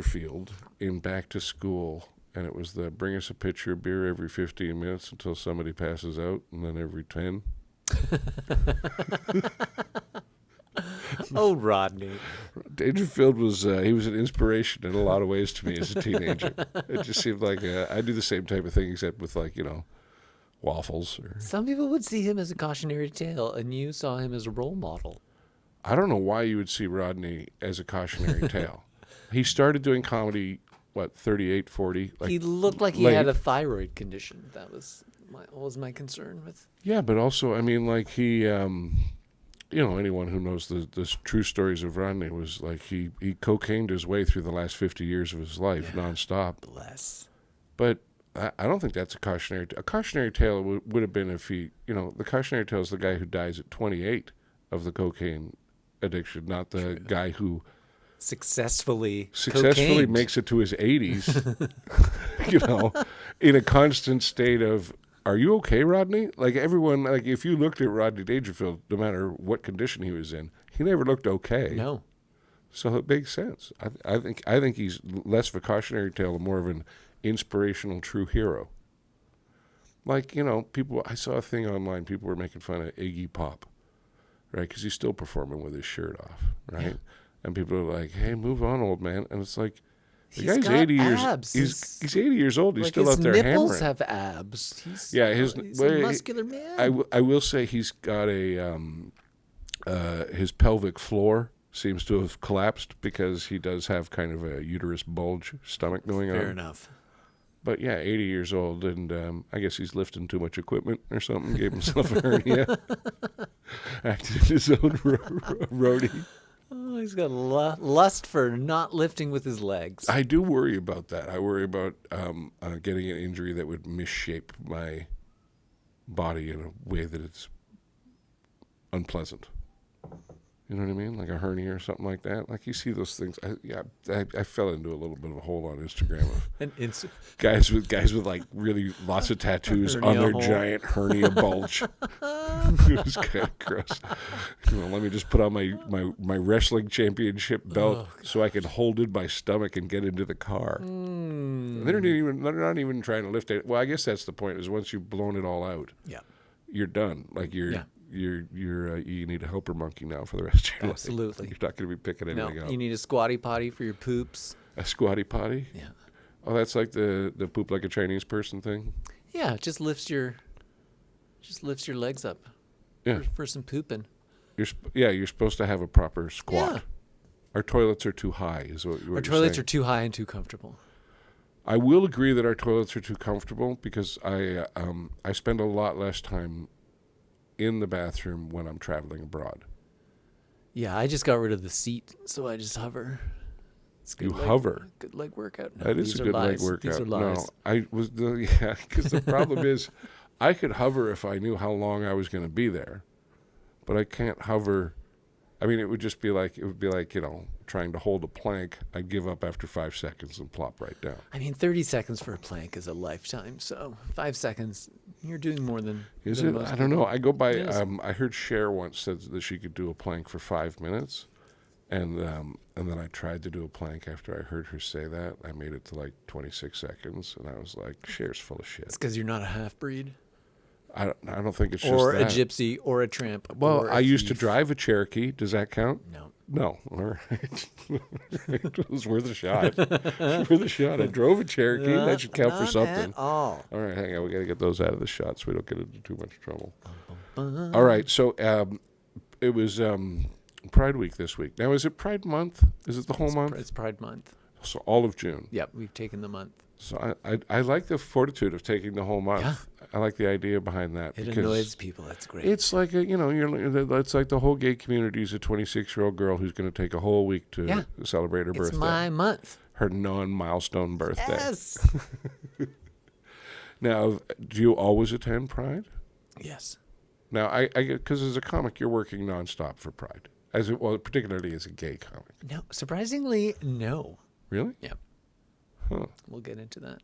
field in Back to School, and it was the bring us a pitcher of beer every 15 minutes until somebody passes out, and then every 10. Oh, Rodney. Dangerfield was he was an inspiration in a lot of ways to me as a teenager. It just seemed like I do the same type of thing, except with waffles. Or Some people would see him as a cautionary tale, and you saw him as a role model. I don't know why you would see Rodney as a cautionary tale. He started doing comedy, 38, 40? He looked like he late. had a thyroid condition. That was my concern with. Yeah, but also, I mean, like he, anyone who knows the true stories of Rodney was like he cocained his way through the last 50 years of his life nonstop. Bless. But I don't think that's a cautionary. A cautionary tale would have been if he, the cautionary tale is the guy who dies at 28 of the cocaine addiction, not the guy who Successfully cocained. Makes it to his 80s, in a constant state of, are you okay, Rodney? Like everyone, like if you looked at Rodney Dangerfield, no matter what condition he was in, he never looked okay. No. So it makes sense. I think he's less of a cautionary tale and more of an inspirational true hero. Like, people, I saw a thing online, people were making fun of Iggy Pop, right? Because he's still performing with his shirt off, right? Yeah. And people are like, hey, move on, old man. And it's like, the guy's 80 years. Abs. He's 80 years old. He's like still out there hammering. His nipples have abs. He's a muscular man. I will say he's got his pelvic floor seems to have collapsed because he does have kind of a uterus bulge stomach going on. Fair enough. But 80 years old, and I guess he's lifting too much equipment or something. Gave himself a hernia. Acted his own roadie. Oh, he's got lust for not lifting with his legs. I do worry about that. I worry about getting an injury that would misshape my body in a way that it's unpleasant. You know what I mean? Like a hernia or something like that. Like you see those things. I fell into a little bit of a hole on Instagram of guys with like really lots of tattoos on their giant hernia bulge. It was kind of gross. Let me just put on my wrestling championship belt so I can hold in my stomach and get into the car. They're not even trying to lift it. Well, I guess that's the point. Is once you've blown it all out, you're done. Like you need a helper monkey now for the rest of your life. Absolutely. You're not going to be picking anything up. You need a squatty potty for your poops. A squatty potty? Yeah. Oh, that's like the poop like a Chinese person thing? Yeah, it just lifts your legs up. Yeah. For some pooping. You're supposed to have a proper squat. Yeah. Our toilets are too high, is what you're saying. Our toilets are too high and too comfortable. I will agree that our toilets are too comfortable because I spend a lot less time in the bathroom when I'm traveling abroad. Yeah, I just got rid of the seat, so I just hover. It's good hover? Good leg workout. No, that is a good leg workout. These are lies. No, because the problem is I could hover if I knew how long I was going to be there, but I can't hover. I mean, it would be like, trying to hold a plank. I'd give up after 5 seconds and plop right down. I mean, 30 seconds for a plank is a lifetime. So 5 seconds, you're doing more than. Is than it? most I don't know. I go by. Yes. I heard Cher once said that she could do a plank for 5 minutes, and then I tried to do a plank after I heard her say that. I made it to like 26 seconds, and I was like, Cher's full of shit. It's because you're not a half breed. I don't think it's just or that. a gypsy or a tramp. Well, or I used to drive a Cherokee. Does that count? No. No. All right. It was worth a shot. I drove a Cherokee. That should count for something. All right, hang on. We got to get those out of the shot so we don't get into too much trouble. All right. So it was Pride Week this week. Now, is it Pride Month? Is it the whole month? It's Pride Month. So all of June. Yep, we've taken the month. So I like the fortitude of taking the whole month. Yeah. I like the idea behind that. It annoys people. That's great. It's like it's like the whole gay community is a 26-year-old girl who's going to take a whole week to celebrate her birthday. It's my month. Her non-milestone birthday. Yes. Now, do you always attend Pride? Yes. Now, I because as a comic, you're working nonstop for Pride, particularly as a gay comic. No, surprisingly, no. Really? Yeah. Huh. We'll get into that.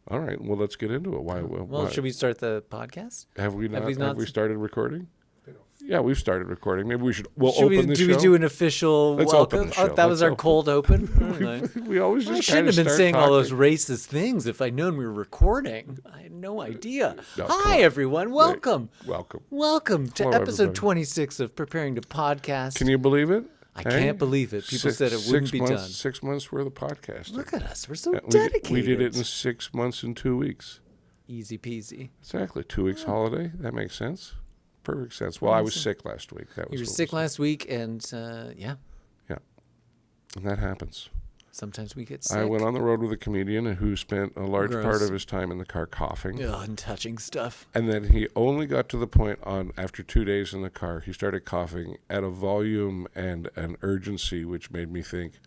All right. Well, let's get into it. Why? Well, should we start the podcast? Have we not? Have we started recording? Yeah, we've started recording. Maybe we should. We'll Should open the show. we do an official Let's welcome? open the show. Oh, that was Let's our open. cold open. We always I just shouldn't have kinda been start saying all those talking. racist things if I'd known we were recording. I had no idea. No, come Hi, on. everyone. Welcome. Welcome. Welcome to Hello, episode everybody. 26 of Preparing to Podcast. Can you believe it? I Hey? can't believe it. People said it wouldn't be months, done. 6 months worth of podcasting. Look at us. We're so Yeah, dedicated. we did it in 6 months and 2 weeks. Easy peasy. Exactly. 2 weeks holiday. That makes sense. Perfect sense. Well, I was sick last week. That was You were what sick was- last week, and yeah, Yeah. And that happens. sometimes we get sick. I went on the road with a comedian who spent a large part Gross. of his time in the car coughing. Ugh, and touching stuff. And then he only got to the point after 2 days in the car, he started coughing at a volume and an urgency which made me think,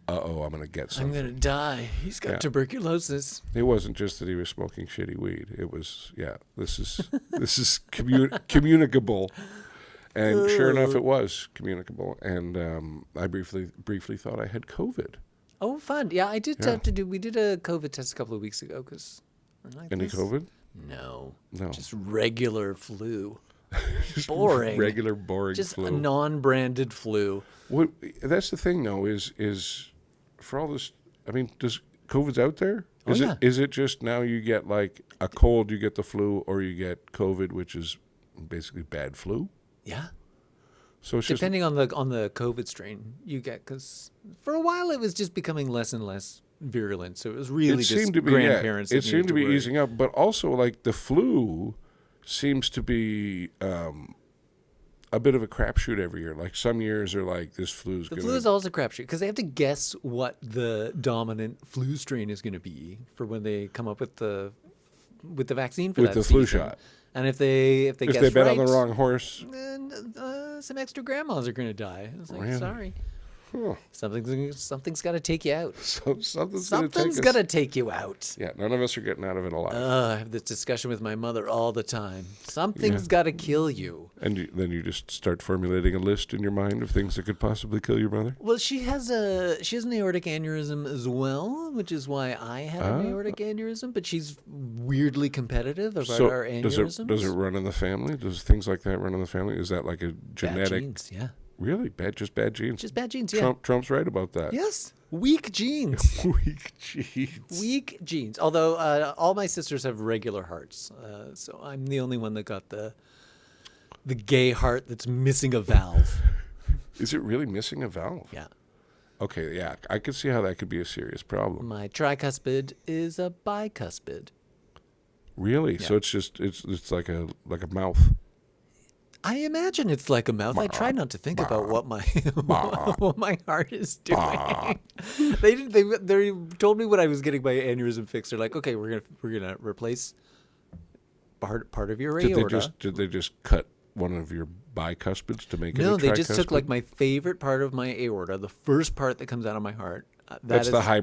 uh-oh, I'm going to get I'm something. going to die. He's got Yeah. tuberculosis. It wasn't just that he was smoking shitty weed. It was, this is communicable. And sure enough, it was communicable. And I briefly thought I had COVID. Oh, fun. Yeah, I did Yeah. have to do, we did a COVID test a couple of weeks ago because. Any COVID? No. No. Just regular flu. Just boring. Regular, boring Just flu. a non-branded flu. What, that's the thing, though, is for all this, I mean, does COVID's out there? Oh, Is yeah. Is it just now you get like a cold, you get the flu, or you get COVID, which is basically bad flu? Yeah. So it's Depending on the COVID strain you get, because for a while it was just becoming less and less virulent. So it was really just, just it seemed to be, grandparents. it that seemed needed to be worry. easing up, but also like the flu seems to be a bit of a crapshoot every year. Like some years are like this flu's The gonna. flu is always a crapshoot because they have to guess what the dominant flu strain is going to be for when they come up with the vaccine for With that the flu season. shot. And if they if guess they bet right, on the wrong horse, then some extra grandmas are going to die. It's like, Really? sorry, huh, something's got to take you out. so something's Something's going got to take you out. Yeah, none of us are getting out of it alive. I have this discussion with my mother all the time. Something's got to kill you. And then you just start formulating a list in your mind of things that could possibly kill your mother. Well, she has an aortic aneurysm as well, which is why I had an aortic aneurysm. But she's weirdly competitive about So our aneurysms. does it run in the family? Does things like that run in the family? Is that like a Bad genetic? genes, yeah. Really just bad genes. Just bad genes, yeah. Trump's right about that. Yes, weak genes. Weak genes. Weak genes. Although all my sisters have regular hearts, so I'm the only one that got the gay heart that's missing a valve. Is it really missing a valve? Yeah. Okay, yeah, I could see how that could be a serious problem. My tricuspid is a bicuspid. Really? Yeah. So it's like a mouth. I imagine it's like a mouth. I try not to think about what my what my heart is doing. They told me when I was getting my aneurysm fixed. They're like, okay, we're gonna replace part of your aorta. Did they just cut one of your bicuspids to make it? No, a they just took tricuspid? like my favorite part of my aorta, the first part that comes out of my heart. That's the high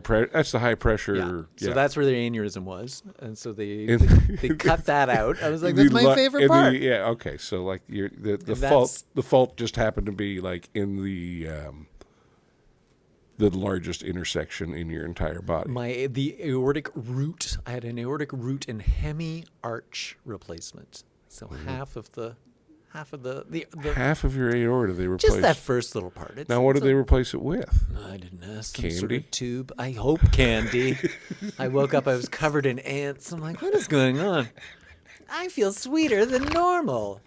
pressure. Yeah. So that's where their aneurysm was, and so they In- they cut that out. I was like, The that's my lu- favorite in the- part. yeah. Okay. So like the That's- fault just happened to be like in the largest intersection in your entire body. The aortic root. I had an aortic root and hemi-arch replacement. So half of the Half of your aorta they replaced. just that first little part. It's, Now what it's did they replace it with? I didn't ask. Some sort Candy? of tube. I hope candy. I woke up. I was covered in ants. I'm like, what is going on? I feel sweeter than normal.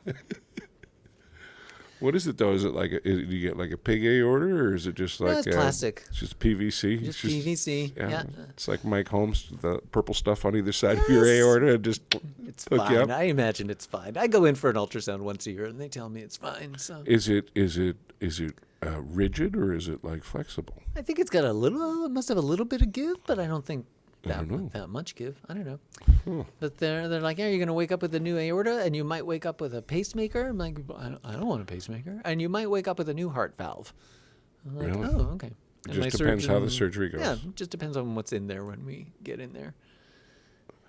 What is it though? Is it like do you get like a pig aorta, or is it just like No, it's plastic. It's just PVC. Just It's PVC. Yeah. It's like Mike Holmes, the purple stuff on either side of your aorta, and just It's hook you fine. up. I imagine it's fine. I go in for an ultrasound once a year, and they tell me it's fine. So Is it rigid or is it like flexible? I think it's got it must have a little bit of give, but I don't think I don't know. that much give. I don't know. Huh. But they're like, yeah, you're going to wake up with a new aorta, and you might wake up with a pacemaker. I'm like, I don't want a pacemaker. And you might wake up with a new heart valve. I'm like, Really? oh, okay. It And just my depends how the surgeon- surgery goes. Yeah, it just depends on what's in there when we get in there.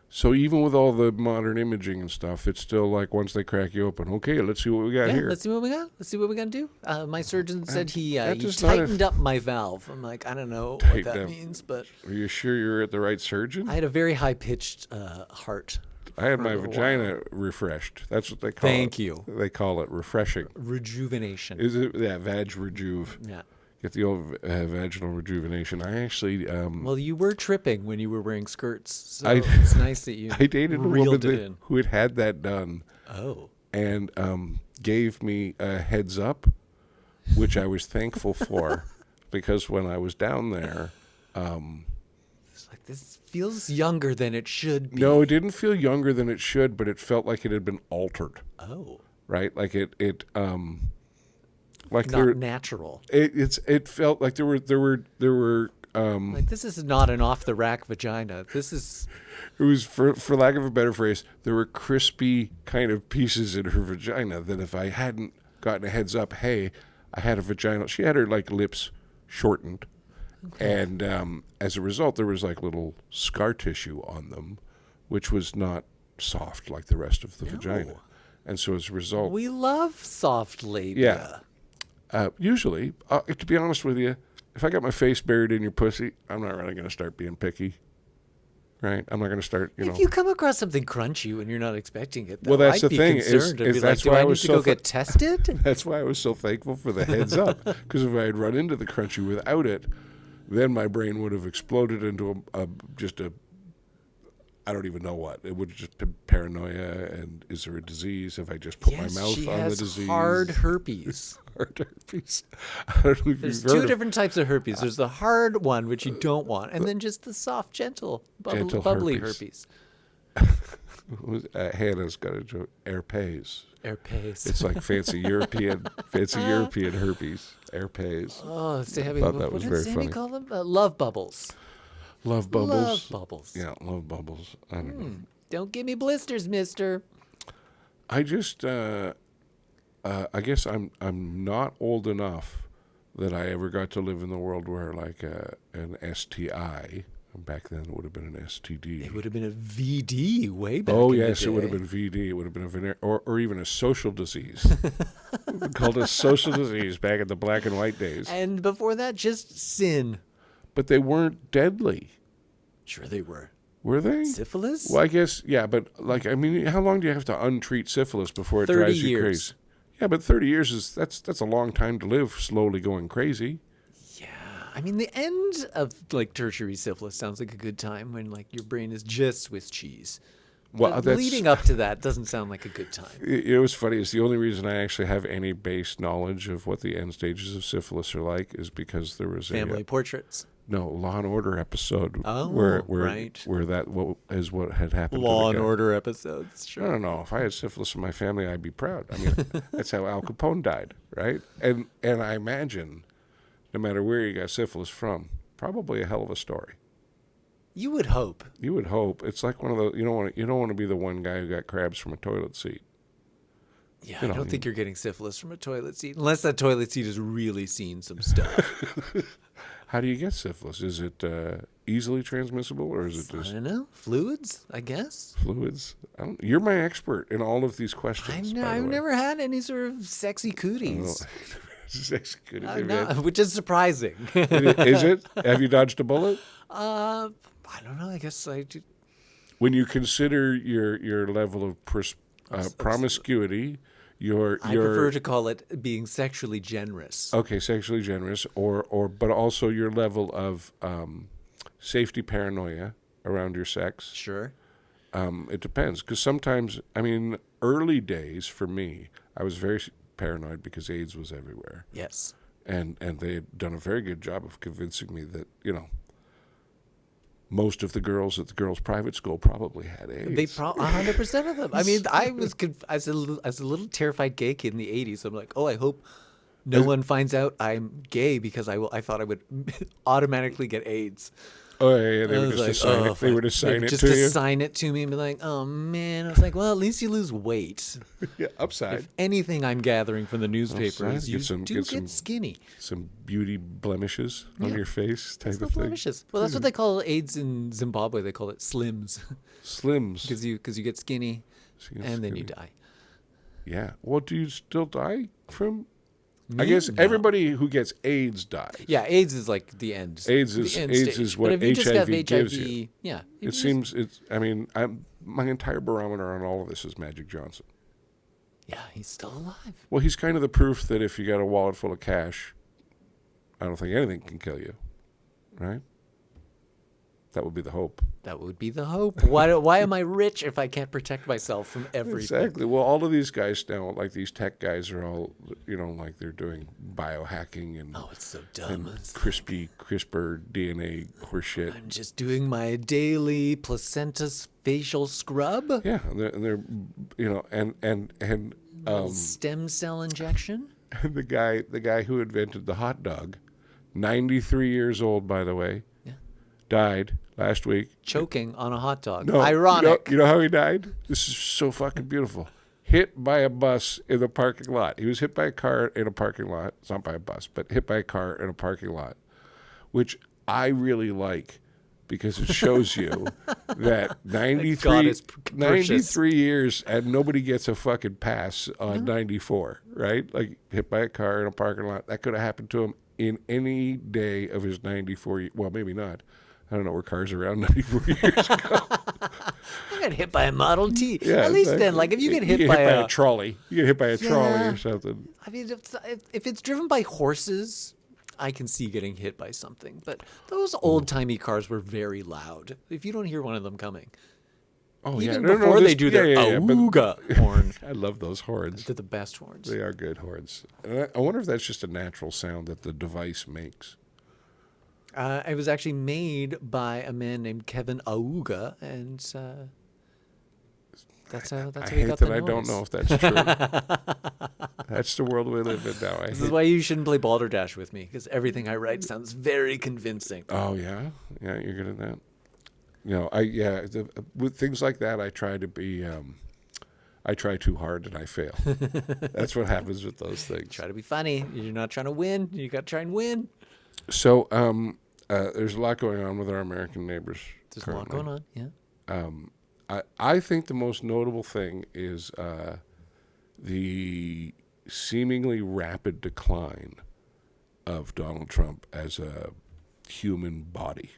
So even with all the modern imaging and stuff, it's still like once they crack you open, okay, let's see what we got Yeah, here. let's see what we got. Let's see what we got to do. My surgeon said he just not a- tightened up my valve. I'm like, I don't know what Tightened that up. means, but Are you sure you're at the right surgeon? I had a very high-pitched heart I had my a while. vagina refreshed. That's what they call it. Thank you. They call it refreshing. Rejuvenation. Is it? Yeah, vag rejuve. Yeah. Get the old vaginal rejuvenation. I actually, Well, you were tripping when you were wearing skirts, so I- it's nice that you I dated a reeled woman it in. who had that done Oh. and gave me a heads up, which I was thankful for, because when I was down there, It's like, this feels younger than it should be. no, it didn't feel younger than it should, but it felt like it had been altered. Oh. Right, like like Not natural. it felt like there were Like, this is not an off-the-rack vagina. This is... it was for lack of a better phrase, there were crispy kind of pieces in her vagina that if I hadn't gotten a heads up, hey, I had a vagina. She had her like lips shortened, and as a result, there was like little scar tissue on them, which was not soft like the rest of the vagina, and so as a result, We love soft labia. usually, to be honest with you, if I got my face buried in your pussy, I'm not really going to start being picky. Right? I'm not going to start, If you come across something crunchy when you're not expecting it, though, Well, that's I'd the be thing, concerned and is be that's like, do why I I need was to so go get tested? That's why I was so thankful for the heads up. Because if I had run into the crunchy without it, then my brain would have exploded into just a I don't even know what. It would have just been paranoia, and is there a disease? If I just put my mouth she on has the disease? hard herpes. Hard herpes. I don't know if There's you've heard two of different types of herpes. There's the hard one, which you don't want, and then just the soft, gentle, bubbly herpes. Hannah's got a joke. Herpes. Herpes. It's like fancy European herpes. Herpes. Oh, Sammy, thought that what was did very Sammy funny. call them? Love bubbles. Love bubbles. Love bubbles. Yeah, love bubbles. I don't know. Don't give me blisters, mister. I just, I guess I'm not old enough that I ever got to live in the world where like an STI. Back then, it would have been an STD. It would have been a VD way back. Oh in yes, the it would day. have been VD. It would have been a or even a social disease. Called a social disease back in the black and white days. And before that, just sin. But they weren't deadly, Sure, they were. were they? Syphilis? Well, I guess yeah, but like I mean, how long do you have to untreat syphilis before it 30 drives you years. crazy? Yeah, but 30 years is that's a long time to live slowly going crazy. I mean, the end of like tertiary syphilis sounds like a good time when like your brain is just Swiss cheese. Well, But that's leading up to that doesn't sound like a good time. It was funny. It's the only reason I actually have any base knowledge of what the end stages of syphilis are like is because there was Family a portraits. Law and Order episode Oh, where right. where that what had happened. Law to and the guy. Order episodes. I Sure. don't know. If I had syphilis in my family, I'd be proud. I mean, that's how Al Capone died, right? And I imagine, no matter where you got syphilis from, probably a hell of a story. You would hope. You would hope. It's like one of those. You don't want to be the one guy who got crabs from a toilet seat. Yeah, You I know, don't think you're getting syphilis from a toilet seat, unless that toilet seat has really seen some stuff. How do you get syphilis? Is it easily transmissible, or is it I just don't know. Fluids, I guess. fluids? You're my expert in all of these questions. by the I've way. never had any sort of sexy cooties. Sex good. Which is surprising. Is it? Have you dodged a bullet? I don't know. I guess I do. When you consider your level of promiscuity, I prefer to call it being sexually generous. okay, sexually generous, but also your level of safety paranoia around your sex. Sure. It depends, because sometimes, I mean, early days for me, I was very paranoid because AIDS was everywhere, Yes. and they had done a very good job of convincing me that most of the girls at the girls' private school probably had AIDS. They 100% of them. I mean, I was as a little terrified gay kid in the 80s. I'm like, oh, I hope no one finds out I'm gay because I thought I would automatically get AIDS. Oh yeah, they I would was just like, assign oh, it. They would fuck. assign it just to you. assign it to me and be like, oh man. I was like, well, at least you lose weight. Yeah, upside. If anything I'm gathering from the newspaper Upside, is you get some get skinny. Some beauty blemishes on your face, type There's no of thing. blemishes. Well, that's what they call AIDS in Zimbabwe. They call it slims Slims. because you get skinny So you get and then you skinny. die. Yeah. Well, do you still die from? I guess everybody who gets AIDS dies. Yeah, AIDS is like the end. AIDS the is end AIDS stage. is But what if you just have HIV gives you. yeah. It seems it's. I mean, my entire barometer on all of this is Magic Johnson. Yeah, he's still alive. Well, he's kind of the proof that if you got a wallet full of cash, I don't think anything can kill you, right? That would be the hope. That would be the hope. Why am I rich if I can't protect myself from everything? Exactly. Well, all of these guys now, like these tech guys, are all, like they're doing biohacking and Oh, it's so dumb. CRISPR DNA horseshit. I'm just doing my daily placenta facial scrub. Yeah, and they're and Stem cell injection. the guy who invented the hot dog, 93 years old, by the way, died last week. Choking on a hot dog. No, Ironic. You know how he died? This is so fucking beautiful. Hit by a bus in the parking lot. He was hit by a car in a parking lot. It's not by a bus, but hit by a car in a parking lot, which I really like because it shows you that 93 years and nobody gets a fucking pass on 94, right? Like hit by a car in a parking lot. That could have happened to him in any day of his 94. Well, maybe not. I don't know where cars around 94 years ago. I got hit by a Model T. Yeah, At least then, like if you get hit by a trolley, you get hit by a trolley or something. I mean, if it's driven by horses, I can see getting hit by something. But those old-timey cars were very loud. If you don't hear one of them coming. Oh, Even before they do their auga horn. I love those horns. They're the best horns. They are good horns. And I wonder if that's just a natural sound that the device makes. It was actually made by a man named Kevin Auga, and that's how he got the noise. I don't know if that's true. That's the world we live in now. This is why you shouldn't play Balderdash with me, because everything I write sounds very convincing. Oh, yeah? Yeah, you're good at that? With things like that, I try to be... I try too hard and I fail. That's what happens with those things. Try to be funny. You're not trying to win. You got to try and win. So there's a lot going on with our American neighbors. There's currently a lot going on, yeah. I think the most notable thing is the seemingly rapid decline of Donald Trump as a human body.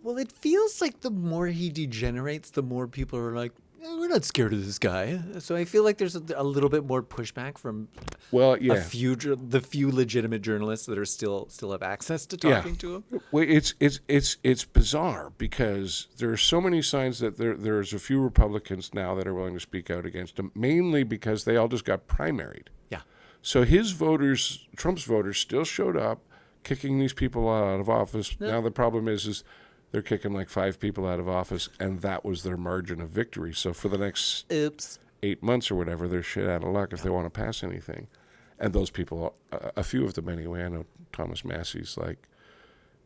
Well, it feels like the more he degenerates, the more people are like, we're not scared of this guy. So I feel like there's a little bit more pushback from the few legitimate journalists that are still have access to talking to him. Well, it's bizarre because there are so many signs that there's a few Republicans now that are willing to speak out against him, mainly because they all just got primaried. Yeah. So Trump's voters still showed up, kicking these people out of office. Yeah. Now the problem is they're kicking like 5 people out of office, and that was their margin of victory. So for the next 8 months or whatever, they're shit out of luck if they want to pass anything. And those people, a few of them anyway, I know Thomas Massey's like,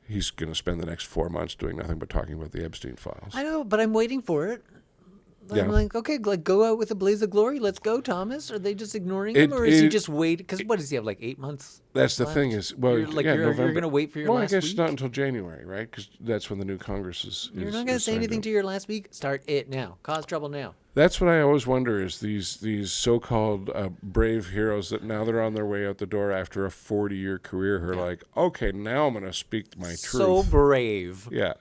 he's going to spend the next 4 months doing nothing but talking about the Epstein files. I know, but I'm waiting for it. I'm like, okay, go out with a blaze of glory. Let's go, Thomas. Are they just ignoring him, or is he just wait? Because what does he have, like 8 months? That's the thing is, you're going to wait for your last week? Well, I guess not until January, right? Because that's when the new Congress is. You're not going to say anything to your last week? Start it now. Cause trouble now. That's what I always wonder is these so-called brave heroes that now they're on their way out the door after a 40-year career are like, okay, now I'm going to speak my truth. So brave. Yeah.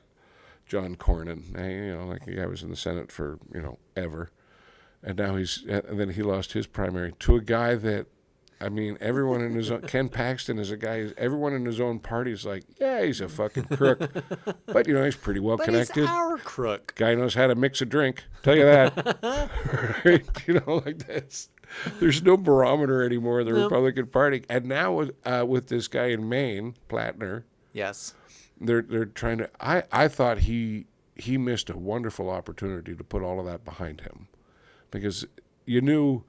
John Cornyn, like the guy was in the Senate for, ever. And now and then he lost his primary to a guy that, I mean, everyone in his own, Ken Paxton is a guy, everyone in his own party is like, yeah, he's a fucking crook. But, he's pretty well connected. He's our crook. Guy knows how to mix a drink. Tell you that. Right? Like this. There's no barometer anymore in the Republican Party. And now with this guy in Maine, Plattner. Yes. They're trying to. I thought he missed a wonderful opportunity to put all of that behind him, because you knew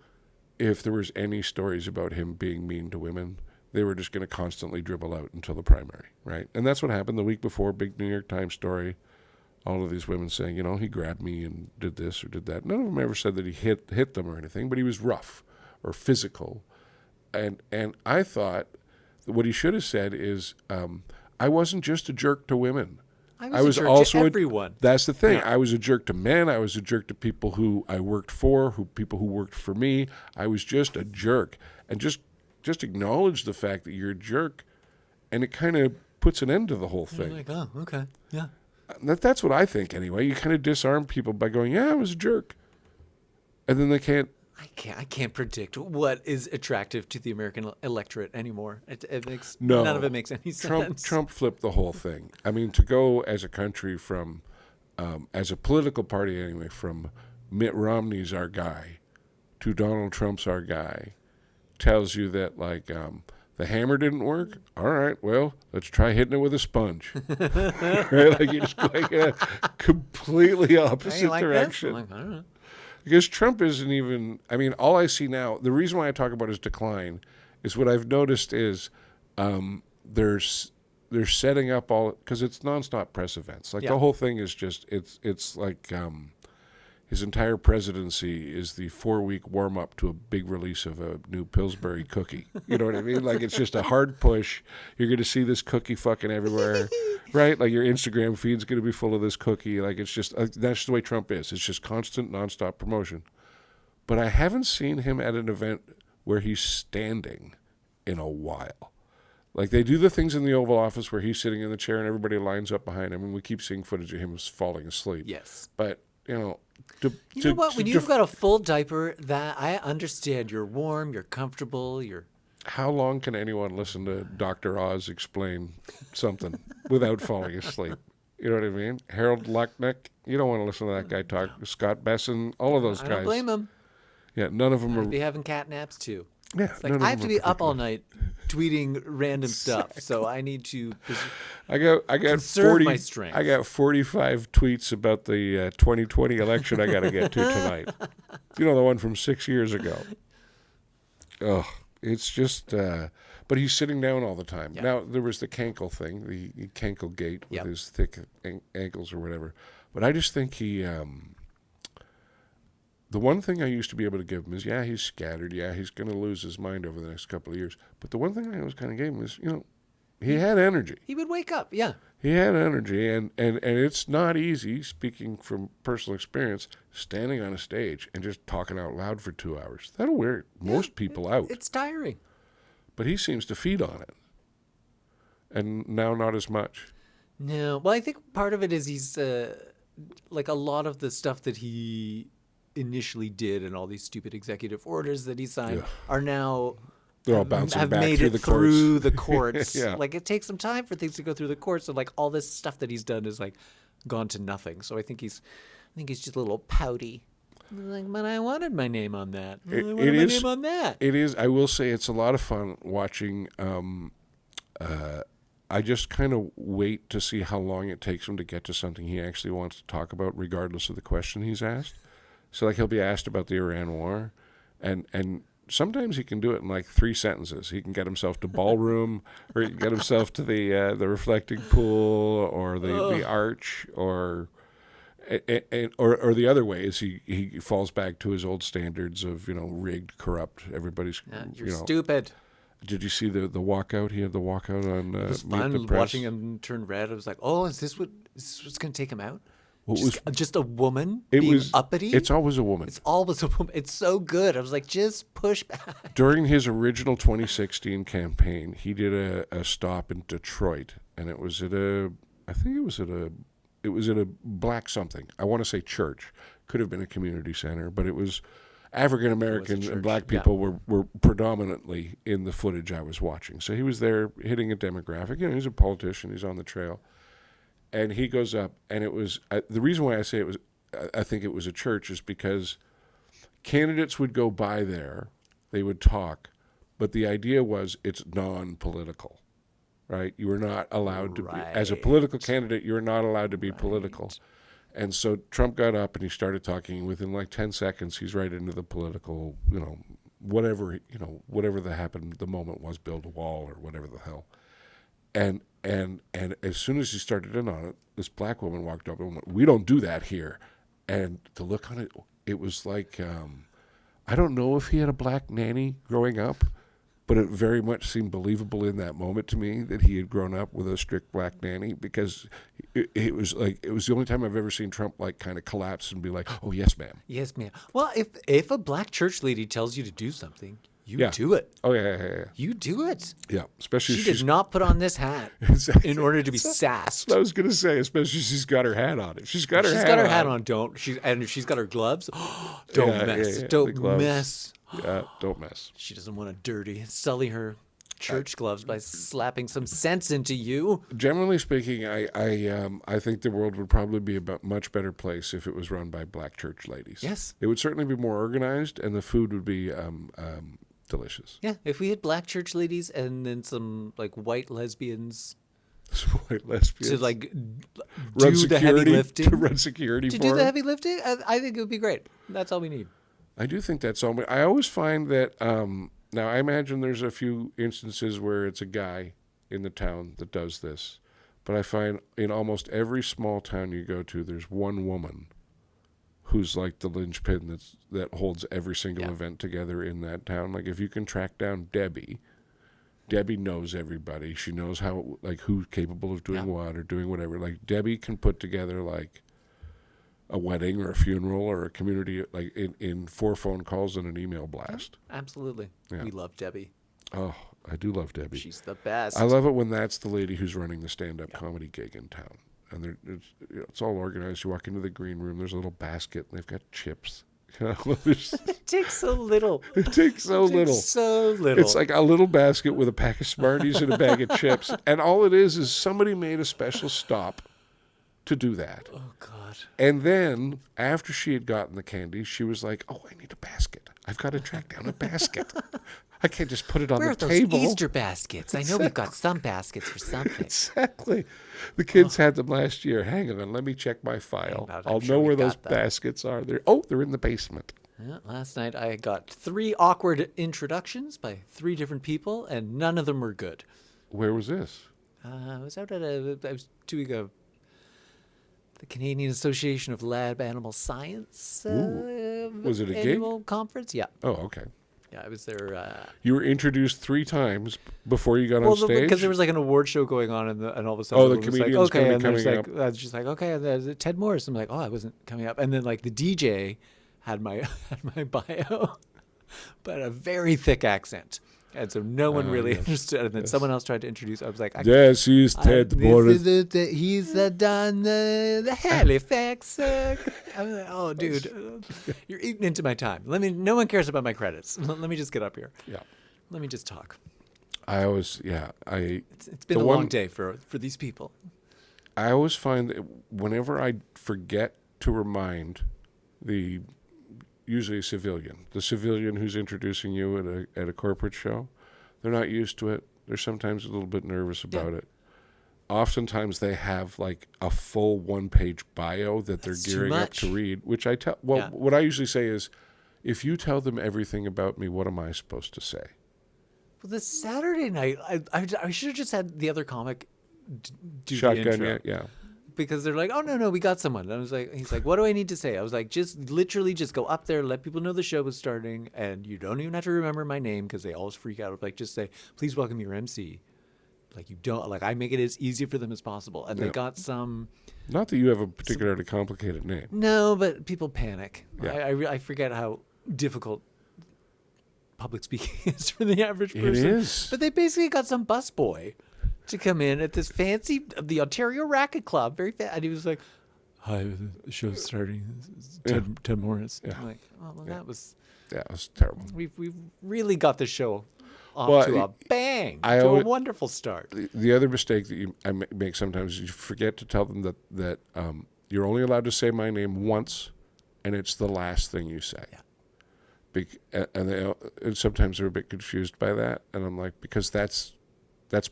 if there was any stories about him being mean to women, they were just going to constantly dribble out until the primary, right? And that's what happened the week before. Big New York Times story. All of these women saying, he grabbed me and did this or did that. None of them ever said that he hit them or anything, but he was rough or physical. And I thought that what he should have said is. I wasn't just a jerk to women. I was a jerk also to everyone. That's the thing. Yeah. I was a jerk to men. I was a jerk to people who I worked for, people who worked for me. I was just a jerk. And just acknowledge the fact that you're a jerk, and it kind of puts an end to the whole thing. You're like, oh, okay, yeah. That's what I think anyway. You kind of disarm people by going, yeah, I was a jerk. And then they can't. I can't predict what is attractive to the American electorate anymore. It makes No. none of it makes any sense. Trump flipped the whole thing. I mean, to go as a country from, as a political party anyway, from Mitt Romney's our guy to Donald Trump's our guy, tells you that, like, the hammer didn't work. All right, well, let's try hitting it with a sponge. Right? Like, you're just going in a completely opposite direction. Like, I don't know. Because Trump isn't even, I mean, all I see now, the reason why I talk about his decline is what I've noticed is they're setting up all, because it's nonstop press events. Like, the whole thing is just, it's like his entire presidency is the 4-week warm-up to a big release of a new Pillsbury cookie. You know what I mean? Like, it's just a hard push. You're going to see this cookie fucking everywhere, right? Like, your Instagram feed's going to be full of this cookie. Like, it's just, that's just the way Trump is. It's just constant, nonstop promotion. But I haven't seen him at an event where he's standing in a while. Like, they do the things in the Oval Office where he's sitting in the chair and everybody lines up behind him, and we keep seeing footage of him falling asleep. Yes. But, you know... You know what? When you've got a full diaper, that I understand. You're warm, you're comfortable, you're... How long can anyone listen to Dr. Oz explain something without falling asleep? You know what I mean? Harold Lucknick, you don't want to listen to that guy talk. Scott Besson, all of those guys. I don't blame him. Yeah, none of them I'd are... be having cat naps, too. Yeah, It's like, I have to be up all night tweeting random stuff, so I need to I got conserve 40, my strength. I got 45 tweets about the 2020 election I got to get to tonight. You know, the one from 6 years ago. Oh, it's just... but he's sitting down all the time. Yeah. Now, there was the Cankle thing, the Cankle gate with his thick ankles or whatever. But I just think he... the one thing I used to be able to give him is, yeah, he's scattered. Yeah, he's going to lose his mind over the next couple of years. But the one thing I always kind of gave him is, you know, he had energy. He would wake up, yeah. He had energy, and it's not easy, speaking from personal experience, standing on a stage and just talking out loud for 2 hours. That'll wear most people out. It's tiring. But he seems to feed on it. And now not as much. No. Well, I think part of it is he's, like, a lot of the stuff that he initially did and all these stupid executive orders that he signed are now... They're all bouncing have back made through it the through courts. the courts. Yeah. Like, it takes some time for things to go through the courts, and like all this stuff that he's done is like gone to nothing. So I think he's just a little pouty. Like, but I wanted my name on that. I wanted my name on that. It is. I will say it's a lot of fun watching. I just kind of wait to see how long it takes him to get to something he actually wants to talk about, regardless of the question he's asked. So, like, he'll be asked about the Iran war, and sometimes he can do it in like 3 sentences. He can get himself to ballroom, or he can get himself to the reflecting pool, or the arch, or the other way is he falls back to his old standards of, you know, rigged, corrupt. Everybody's You're stupid. Did you see the walkout? He had the walkout on. It was Meet the fun Press. watching him turn red. I was like, oh, is this what's going to take him out? What Just a woman it being was uppity? It's always a woman. It's always a woman. It's so good. I was like, just push back. During his original 2016 campaign, he did a stop in Detroit, and it was at a black something. I want to say church. Could have been a community center, but it was African Americans and black people were predominantly in the footage I was watching. So he was there hitting a demographic. You know, he's a politician. He's on the trail. And he goes up, and it was the reason why I say it was. I think it was a church is because candidates would go by there, they would talk, but the idea was it's non-political, right? You were not allowed to be as a political candidate. You're not allowed to be political, and so Trump got up and he started talking. Within like 10 seconds, he's right into the political, you know, whatever the moment was, build a wall or whatever the hell, and as soon as he started in on it, this black woman walked up and went, "We don't do that here." And the look on it, it was like, I don't know if he had a black nanny growing up, but it very much seemed believable in that moment to me that he had grown up with a strict black nanny, because it was the only time I've ever seen Trump like kind of collapse and be like, "Oh, yes, ma'am." Yes, ma'am. Well, if a black church lady tells you to do something, You do it. Oh, yeah. You do it. Yeah, especially She if she's... did not put on this hat Exactly. in order to be sassed. I was going to say, especially if she's got her hat on. If she's got her She's hat got her on... hat on. And if she's got her gloves, don't mess. The Don't gloves. mess. Yeah, don't mess. She doesn't want to sully her church gloves by slapping some sense into you. Generally speaking, I think the world would probably be a much better place if it was run by black church ladies. Yes. It would certainly be more organized, and the food would be delicious. Yeah, if we had black church ladies and then some like white lesbians White lesbians. to like Run do the heavy security- lifting. To run security To for do the them. heavy lifting, I think it would be great. That's all we need. I do think that's all. I always find that, now I imagine there's a few instances where it's a guy in the town that does this, but I find in almost every small town you go to, there's one woman who's like the linchpin that holds every single event together in that town. Like if you can track down Debbie knows everybody. She knows how, like who's capable of doing what or doing whatever. Like Debbie can put together like a wedding or a funeral or a community like in 4 phone calls and an email blast. Absolutely. Yeah. We love Debbie. Oh, I do love Debbie. She's the best. I love it when that's the lady who's running the stand-up comedy gig in town. And it's all organized. You walk into the green room, there's a little basket, and they've got chips. It takes so little. It takes so little. So little. It's like a little basket with a pack of Smarties and a bag of chips. And all it is somebody made a special stop to do that. Oh, God. And then, after she had gotten the candy, she was like, oh, I need a basket. I've got to track down a basket. I can't just put it on Where the are table. those Easter baskets? I know we've got some baskets for something. Exactly. The kids had them last year. Hang on, let me check my file. I'm I'll sure know we where those got them. baskets are. They're in the basement. Yeah, last night I got 3 awkward introductions by 3 different people, and none of them were good. Where was this? I was doing the Canadian Association of Lab Animal Science Was it a gig? annual conference. Yeah, Oh, okay. yeah, I was there. You were introduced 3 times before you got on stage? Because there was like an award show going on, and all of a sudden, Oh, the everyone was comedian's like, okay, gonna be and there's coming like, up. I was just like, okay, and there's Ted Morris. I'm like, oh, I wasn't coming up, and then like the DJ had my bio, but a very thick accent, and so no one really understood. And then someone else tried to introduce. I was like, Yes, he's Ted Morris. He's done the Halifax. I'm like, oh, dude, you're eating into my time. No one cares about my credits. Let me just get up here. Yeah. Let me just talk. It's been the a long one- day for these people. I always find that whenever I forget to remind usually the civilian who's introducing you at a corporate show, they're not used to it. They're sometimes a little bit nervous about it. Oftentimes they have like a full 1-page bio that they're That's too gearing up much. to read, which I tell. Well, what I usually say is, if you tell them everything about me, what am I supposed to say? Well, this Saturday night, I should have just had the other comic do the Shotgun, intro. yeah. Because they're like, oh, no, we got someone. And I was like, he's like, what do I need to say? I was like, just literally just go up there, let people know the show was starting, and you don't even have to remember my name because they always freak out. Like, just say, please welcome your MC. Like, you don't, like, I make it as easy for them as possible. And they got some. Not that you have a particularly complicated name. No, but people panic. Yeah. I forget how difficult public speaking is for the average person. It is. But they basically got some busboy to come in at this the Ontario Racket Club, very and he was like, "Hi, the show's starting. This is Ted Morris." Yeah. I'm like, "Oh, well, that was Yeah, it was terrible. we've really got the show off to a bang, I to always- a wonderful start." The other mistake that I make sometimes is you forget to tell them that you're only allowed to say my name once, and it's the last thing you say. Yeah. And sometimes they're a bit confused by that, and I'm like, because that's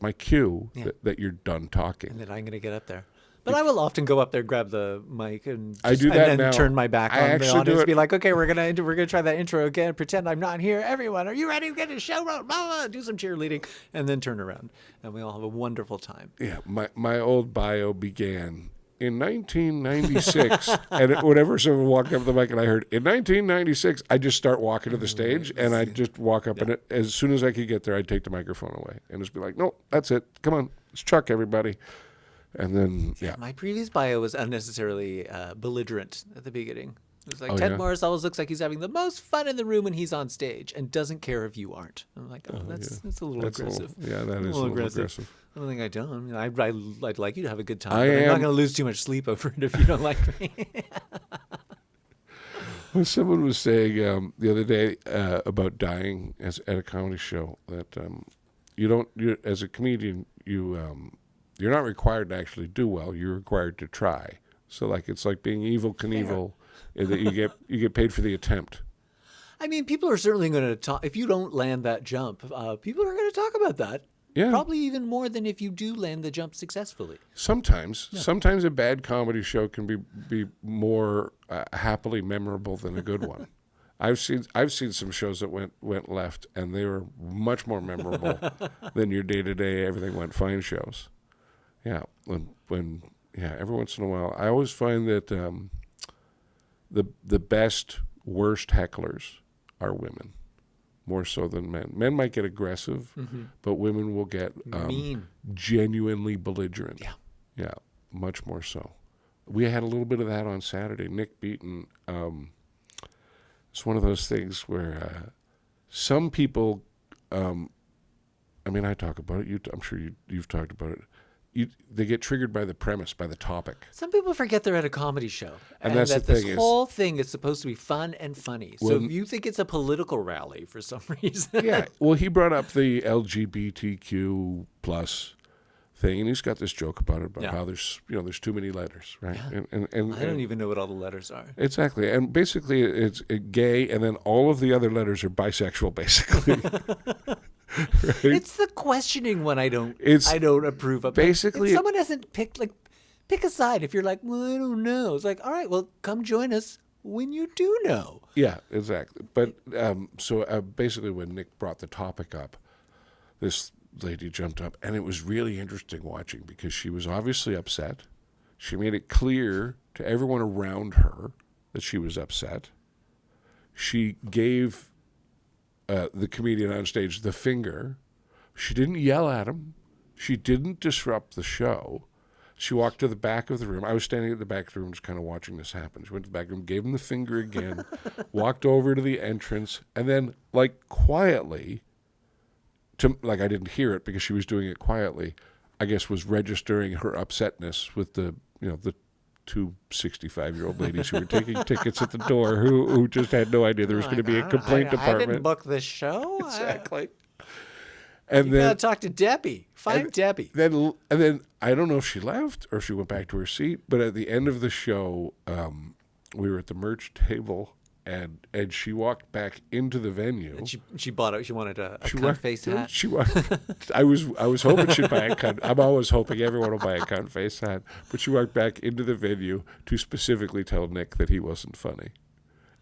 my cue that you're done talking. And then I'm gonna get up there. But I will often go up there, grab the mic, and I do that and then now. turn my back I on the actually do audience, it- be like, "Okay, we're gonna try that intro again. Pretend I'm not here. Everyone, are you ready to get the show rolling? Blah, blah, blah. Do some cheerleading, and then turn around, and we all have a wonderful time." Yeah, my old bio began in 1996, and whenever someone walked up to the mic and I heard in 1996, I just start walking to the stage, and I just walk up, and as soon as I could get there, I'd take the microphone away and just be like, "No, that's it. Come on, it's Chuck, everybody." And then My previous bio was unnecessarily belligerent at the beginning. It's like Oh, Ted yeah? Morris always looks like he's having the most fun in the room when he's on stage and doesn't care if you aren't. I'm like, oh, that's a little That's aggressive. that is a little aggressive. I don't think I don't. I mean, I'd like you to have a good time, I but I'm not am- going to lose too much sleep over it if you don't like me. When someone was saying the other day about dying at a comedy show, that you as a comedian, you're not required to actually do well. You're required to try. So like it's like being Evel Knievel, that you get paid for the attempt. I mean, people are certainly going to talk. If you don't land that jump, people are going to talk about that. Yeah. Probably even more than if you do land the jump successfully. Sometimes a bad comedy show can be more happily memorable than a good one. I've seen some shows that went left, and they were much more memorable than your day-to-day everything went fine shows. Yeah, every once in a while, I always find that the best worst hecklers are women, more so than men. Men might get aggressive, but women will get Mean. genuinely belligerent. Yeah. Much more so. We had a little bit of that on Saturday. Nick Beaton. It's one of those things where some people. I mean, I talk about it. I'm sure you've talked about it. They get triggered by the premise, by the topic. Some people forget they're at a comedy show, And that's that the thing this is- whole thing is supposed to be fun and funny. So Well- if you think it's a political rally for some reason, Yeah. Well, he brought up the LGBTQ plus thing, and he's got this joke about it about Yeah. how there's too many letters, right? Yeah. And I don't even know what all the letters are. Exactly, and basically it's gay, and then all of the other letters are bisexual, basically. Right? It's the questioning one I don't approve of. basically- if someone hasn't pick a side. If you're like, well, I don't know, it's like, all right, well, come join us when you do know. Yeah, exactly. But so basically, when Nick brought the topic up, this lady jumped up, and it was really interesting watching because she was obviously upset. She made it clear to everyone around her that she was upset. She gave the comedian on stage the finger. She didn't yell at him. She didn't disrupt the show. She walked to the back of the room. I was standing at the back of the room just kind of watching this happen. She went to the back room, gave him the finger again, walked over to the entrance, and then, like, quietly, I didn't hear it because she was doing it quietly, I guess was registering her upsetness with the two 65-year-old ladies who were taking tickets at the door who just had no idea there was going to be a complaint I department. didn't book this show. Exactly. And You then gotta talk to Debbie. Find Debbie. Then I don't know if she left or if she went back to her seat, but at the end of the show, we were at the merch table, and she walked back into the venue. And she bought it. She wanted a She cunt walked- face hat. She walked, I was hoping she'd buy a cunt. I'm always hoping everyone will buy a cunt face hat, but she walked back into the venue to specifically tell Nick that he wasn't funny.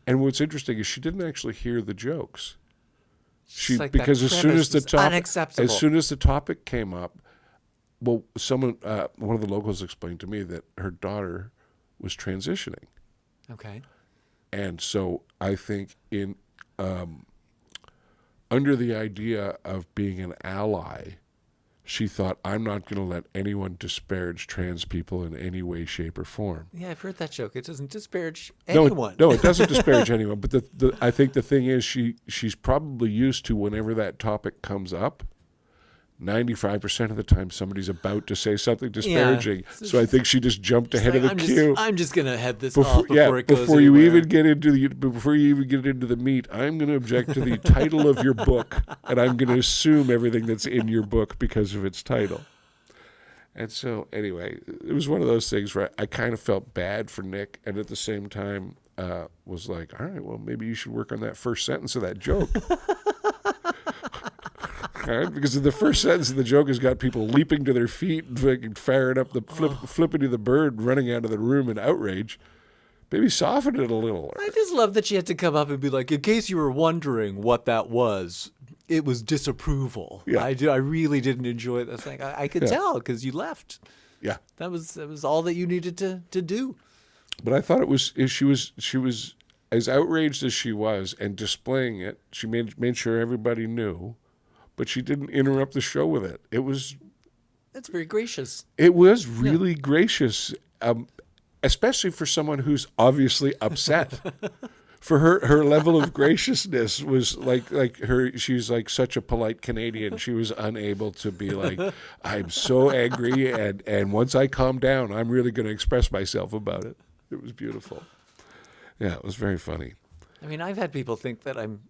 And what's interesting is she didn't actually hear the jokes. It's like that Because as soon as premise the was unacceptable. topic came up, well, someone one of the locals explained to me that her daughter was transitioning, Okay. and so I think in under the idea of being an ally, she thought, I'm not going to let anyone disparage trans people in any way, shape, or form. Yeah, I've heard that joke. It doesn't disparage No, anyone. No, it doesn't disparage anyone. But I think the thing is, she's probably used to whenever that topic comes up, 95% of the time somebody's about to say something disparaging. So I think she just jumped ahead of the queue. I'm just gonna head this off before it goes before you anywhere. even get into the meat, I'm going to object to the title of your book, and I'm going to assume everything that's in your book because of its title. And so, anyway, it was one of those things where I kind of felt bad for Nick, and at the same time was like, all right, well, maybe you should work on that first sentence of that joke. All right? Because the first sentence of the joke has got people leaping to their feet and fucking firing up flipping to the bird, running out of the room in outrage. Maybe soften it a little. I just love that she had to come up and be like, in case you were wondering what that was, it was disapproval. Yeah. I really didn't enjoy this thing. I could tell because you left. Yeah. That was all that you needed to do. But I thought she was as outraged as she was and displaying it. She made sure everybody knew, but she didn't interrupt the show with it. That's very gracious. It was really gracious. especially for someone who's obviously upset. For her level of graciousness was like she's like such a polite Canadian. She was unable to be like, I'm so angry, and once I calm down, I'm really going to express myself about it. It was beautiful. Yeah, it was very funny. I mean, I've had people think that I'm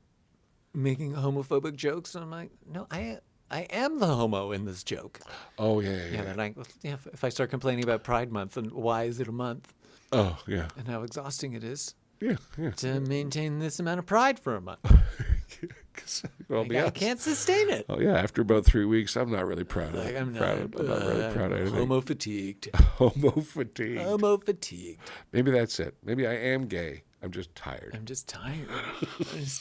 making homophobic jokes, and I'm like, no, I am the homo in this joke. Oh yeah. And if I start complaining about Pride Month and why is it a month? Oh yeah. And how exhausting it is. Yeah. To maintain this amount of pride for a month. I can't sustain it. Oh yeah, after about 3 weeks, I'm not really proud of it. I'm not really proud of anything. Homo fatigued. Homo fatigued. Maybe that's it. Maybe I am gay. I'm just tired. I just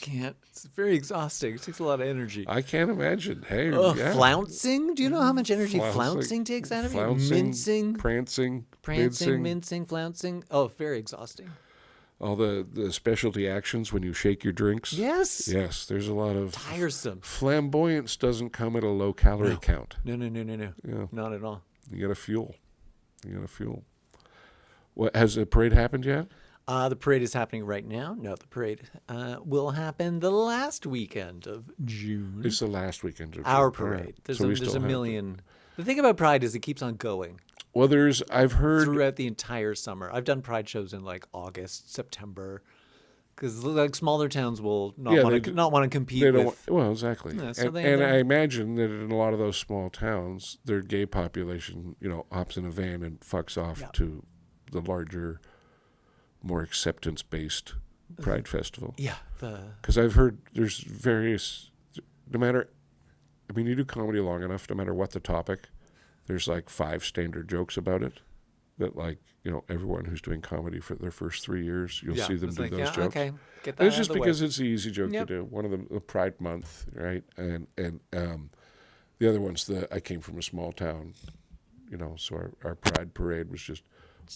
can't. It's very exhausting. It takes a lot of energy. I can't imagine. Hey, flouncing? Do you know how much energy flouncing takes out of you? Mincing, prancing, mincing, flouncing. Oh, very exhausting. All the specialty actions when you shake your drinks. Yes. Yes, there's a lot of... Tiresome. Flamboyance doesn't come at a low calorie count. No. Yeah. Not at all. You got to fuel. What, has the parade happened yet? The parade is happening right now. No, the parade will happen the last weekend of June. It's the last weekend of June. Our parade. There's a million. The thing about Pride is it keeps on going. Well, I've heard throughout the entire summer. I've done Pride shows in like August, September, because like smaller towns will not want to compete. Well, exactly. Yeah, so I imagine that in a lot of those small towns, their gay population, hops in a van and fucks off to the larger, more acceptance-based Pride festival. Yeah, because I've heard there's various. No matter, you do comedy long enough, no matter what the topic. There's like 5 standard jokes about it that everyone who's doing comedy for their first 3 years, you'll see them do those jokes. Okay. Get that it's just because it's the easy joke to do. One of them, the Pride Month, right? And the other one's I came from a small town, so our Pride parade was just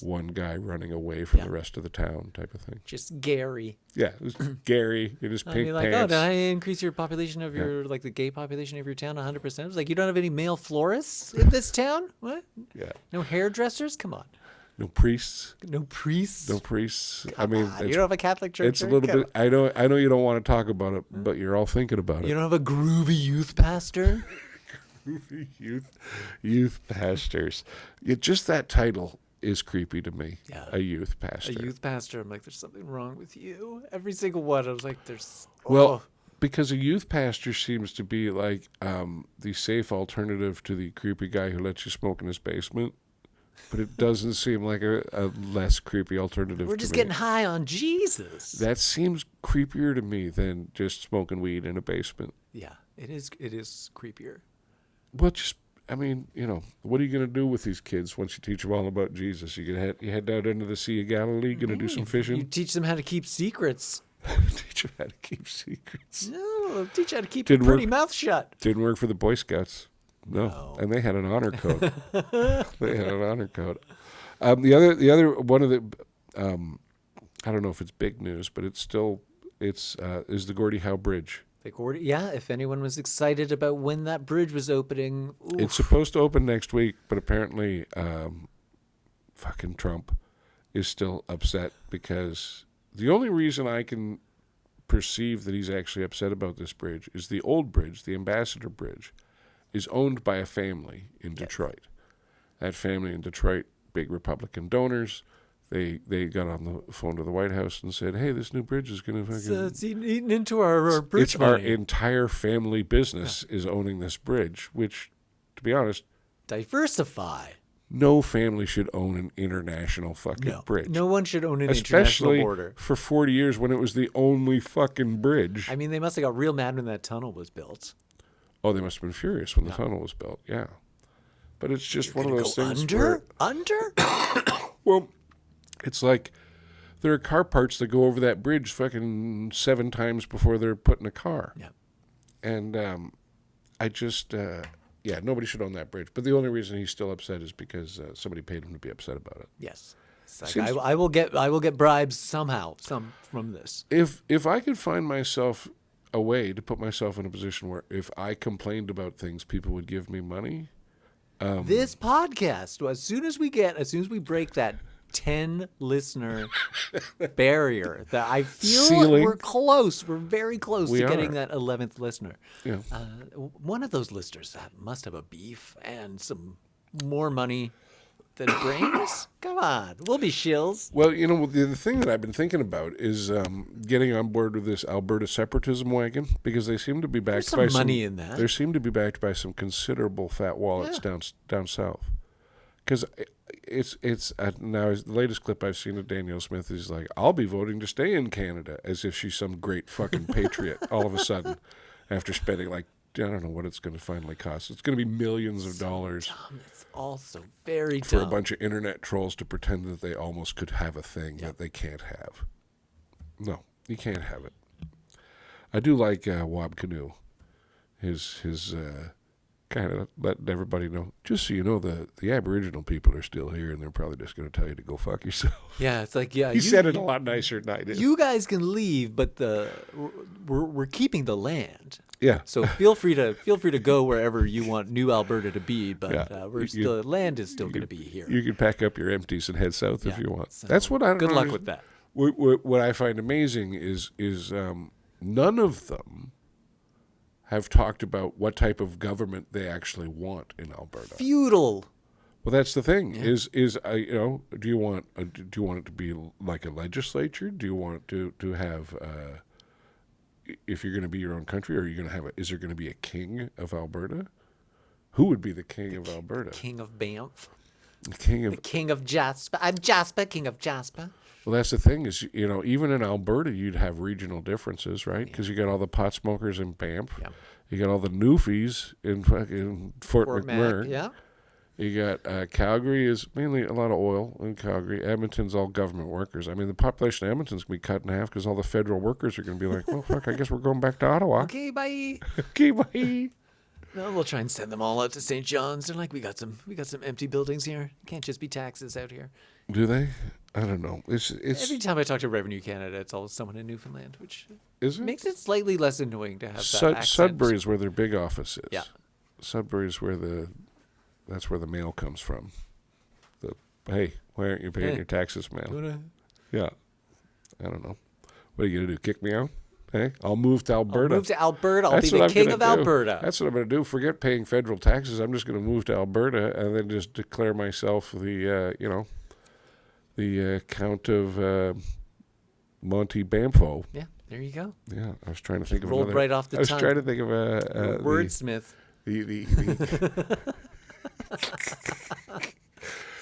one guy running away from the rest of the town type of thing. Just Gary. Yeah, it was Gary in his pink like, pants. Did I increase your population of the gay population of your town 100%? It was like, you don't have any male florists in this town? What? Yeah. No hairdressers? Come on. No priests. No priests. Come on. You don't have a Catholic church. It's a little bit. I know you don't want to talk about it, but you're all thinking about it. You don't have a groovy youth pastor. Groovy youth pastors. Just that title is creepy to me. Yeah. A youth pastor. A youth pastor. I'm like, there's something wrong with you. Every single one. I was like, there's. Well, because a youth pastor seems to be like the safe alternative to the creepy guy who lets you smoke in his basement. But it doesn't seem like a less creepy alternative. We're just getting high on Jesus. That seems creepier to me than just smoking weed in a basement. Yeah, it is. It is creepier. Well, what are you going to do with these kids once you teach them all about Jesus? You head out into the Sea of Galilee, going to do some fishing? You teach them how to keep secrets. Teach them how to keep secrets. No, teach how to keep your pretty mouth shut. Didn't work for the Boy Scouts. No. And they had an honor code. The other one of the, I don't know if it's big news, but it's is the Gordie Howe Bridge. If anyone was excited about when that bridge was opening. Oof. It's supposed to open next week, but apparently fucking Trump is still upset because the only reason I can perceive that he's actually upset about this bridge is the old bridge, the Ambassador Bridge, is owned by a family in Detroit. That family in Detroit, big Republican donors. They got on the phone to the White House and said, "Hey, this new bridge is going to fucking... It's eating into our bridge It's money. Our entire family business is owning this bridge," which, to be honest... Diversify. No family should own an international fucking bridge. No one should own an international border. Especially for 40 years when it was the only fucking bridge. I mean, they must have got real mad when that tunnel was built. Oh, they must have been furious when the tunnel was built, yeah. But it's just one of those things Under? Well... It's like there are car parts that go over that bridge fucking 7 times before they're put in a car. Yeah. And I just, nobody should own that bridge. But the only reason he's still upset is because somebody paid him to be upset about it. Yes. Like I will get bribes somehow from this. If I could find myself a way to put myself in a position where if I complained about things, people would give me money. This podcast, as soon as we break that 10 listener barrier that I feel Ceiling. we're close. We're very close We to getting are. that 11th listener. Yeah. One of those listeners must have a beef and some more money than brains. Come on, we'll be shills. Well, you know, the thing that I've been thinking about is getting on board with this Alberta separatism wagon, because they seem to be backed some by money in that. They seem to be backed by some considerable fat wallets down south. Because it's now the latest clip I've seen of Danielle Smith is like, I'll be voting to stay in Canada, as if she's some great fucking patriot. All of a sudden, after spending like, I don't know what it's going to finally cost. It's going to be millions of dollars. It's also very For dumb. a bunch of internet trolls to pretend that they almost could have a thing that they can't have. No, you can't have it. I do like Wab Canoe. His kind of letting everybody know, just so you know, the Aboriginal people are still here, and they're probably just going to tell you to go fuck yourself. Yeah, it's like, He said it a lot nicer than I did. You guys can leave, but we're keeping the land. Yeah. So feel free to go wherever you want New Alberta to be, but Yeah. the land is still going to be here. You can pack up your empties and head south if you want. So That's what I don't Good know. luck with that. What I find amazing is none of them have talked about what type of government they actually want in Alberta. Feudal. Well, that's the thing. Is you know, do you want it to be like a legislature? Do you want to have if you're going to be your own country, or are you going to have is there going to be a king of Alberta? Who would be the king of Alberta? King of Banff. The king of The King of Jasper. I'm Jasper, King of Jasper. Well, that's the thing is, you know, even in Alberta, you'd have regional differences, right? Because you got all the pot smokers in Banff. Yeah. You got all the Newfies in fucking Fort McMurray. Mac, yeah. You got Calgary is mainly a lot of oil in Calgary. Edmonton's all government workers. I mean, the population of Edmonton's going to be cut in half because all the federal workers are going to be like, well, fuck, I guess we're going back to Ottawa. Okay, bye. Okay, bye. No, we'll try and send them all out to St. John's. They're like, we got some empty buildings here. Can't just be taxes out here. Do they? I don't know. It's Every time I talk to Revenue Canada, it's always someone in Newfoundland, which is it? makes it slightly less annoying to have that accent. Sudbury's where their big office is. Yeah. Sudbury's where that's where the mail comes from. Hey, why aren't you paying your taxes, mail? Yeah. I don't know. What are you gonna do? Kick me out? Hey, I'll move to Alberta. I'll move to Alberta. I'll That's be what the I'm king of gonna do. Alberta. That's what I'm going to do. Forget paying federal taxes. I'm just going to move to Alberta and then just declare myself the Count of Monty Bamfo. Yeah, there you go. Yeah, I was trying to think of Rolled another. right off the I was tongue. trying to think of a Wordsmith. the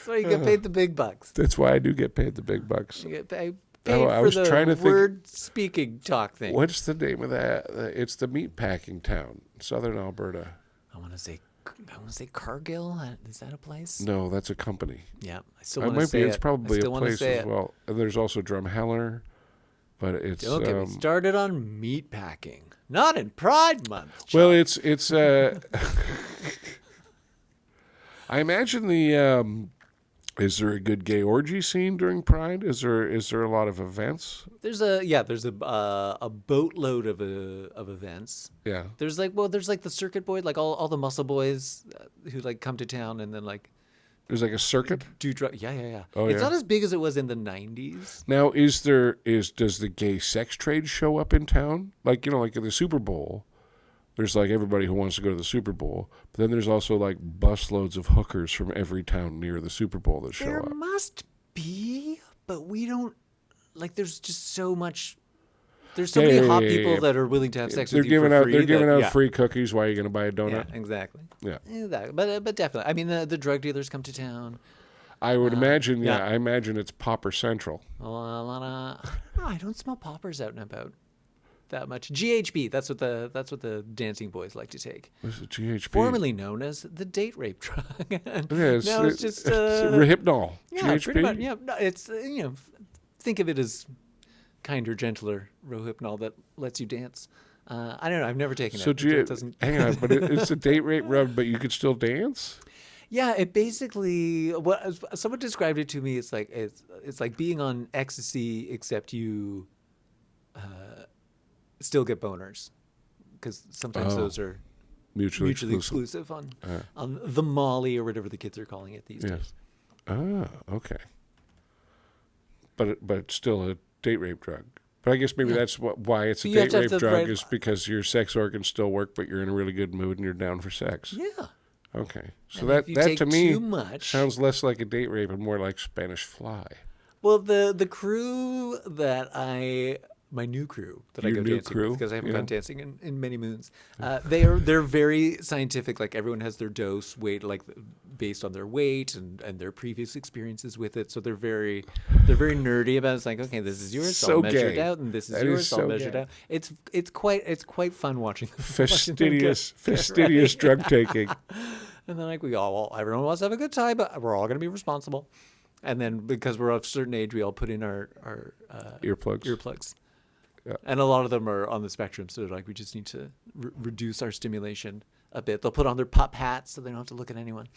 So you get paid the big bucks. That's why I do get paid the big bucks. You get paid I for was the trying to think- word speaking talk thing. What's the name of that? It's the meat packing town, southern Alberta. I want to say Cargill. Is that a place? No, that's a company. Yeah, I still It want to might say be. it. It's probably I a still wanna place say as it. well. And there's also Drumheller, but it's Don't get me started on meat packing. Not in Pride Month. well, Chuck. it's. I imagine the. Is there a good gay orgy scene during Pride? Is there a lot of events? There's a boatload of events. Yeah. There's like the circuit boy, like all the muscle boys who like come to town and then like There's like a circuit. do drugs. Yeah. Oh, It's yeah. not as big as it was in the 90s. Now, does the gay sex trade show up in town? Like, like in the Super Bowl, there's like everybody who wants to go to the Super Bowl, but then there's also like busloads of hookers from every town near the Super Bowl that show There up. must be, but we don't like. There's just so much. There's so Yeah, many yeah, hot yeah, people yeah. that are willing to have sex They're with you giving for out free. they're giving out yeah. free cookies. Why are you going to buy a Yeah, donut? exactly. Yeah. Exactly. But definitely. I mean, the drug dealers come to town. I would imagine. yeah. Yeah, I imagine it's Popper Central. A lot of. I don't smell poppers out and about that much. GHB. That's what the dancing boys like to take. What's the GHB? Formerly known as the date rape drug. And Yeah, now it's just Rehypnol. yeah, GHB. pretty much. Yeah, no, it's think of it as kinder, gentler Rohypnol that lets you dance. I don't know. I've never taken So it. It doesn't. hang on, but it's a date rape rub, but you could still dance. Yeah, it basically what someone described it to me. It's like being on ecstasy, except you still get boners because sometimes Oh. those are Mutually exclusive on the Molly or whatever the kids are calling it these days. Yes. Ah, okay. but it's still a date rape drug. But I guess maybe that's why it's a You have date to have rape the drug right- is because your sex organs still work, but you're in a really good mood and you're down for sex. Yeah. Okay. So And that if you that take to me too much, sounds less like a date rape and more like Spanish fly. well, the crew that my new crew that I Your go new dancing crew? with, because I haven't Yeah. gone dancing in many moons. They're very scientific. Like everyone has their dose weight, like based on their weight and their previous experiences with it. So they're very nerdy about it. It's like, okay, this is yours, So I'll measure it gay. out, and this is That yours, is I'll so measure it gay. out. It's quite fun watching them. Fastidious drug taking. And then like everyone wants to have a good time, but we're all going to be responsible. And then because we're of a certain age, we all put in our earplugs. Yeah. And a lot of them are on the spectrum, so they're like, we just need to reduce our stimulation a bit. They'll put on their pup hats so they don't have to look at anyone.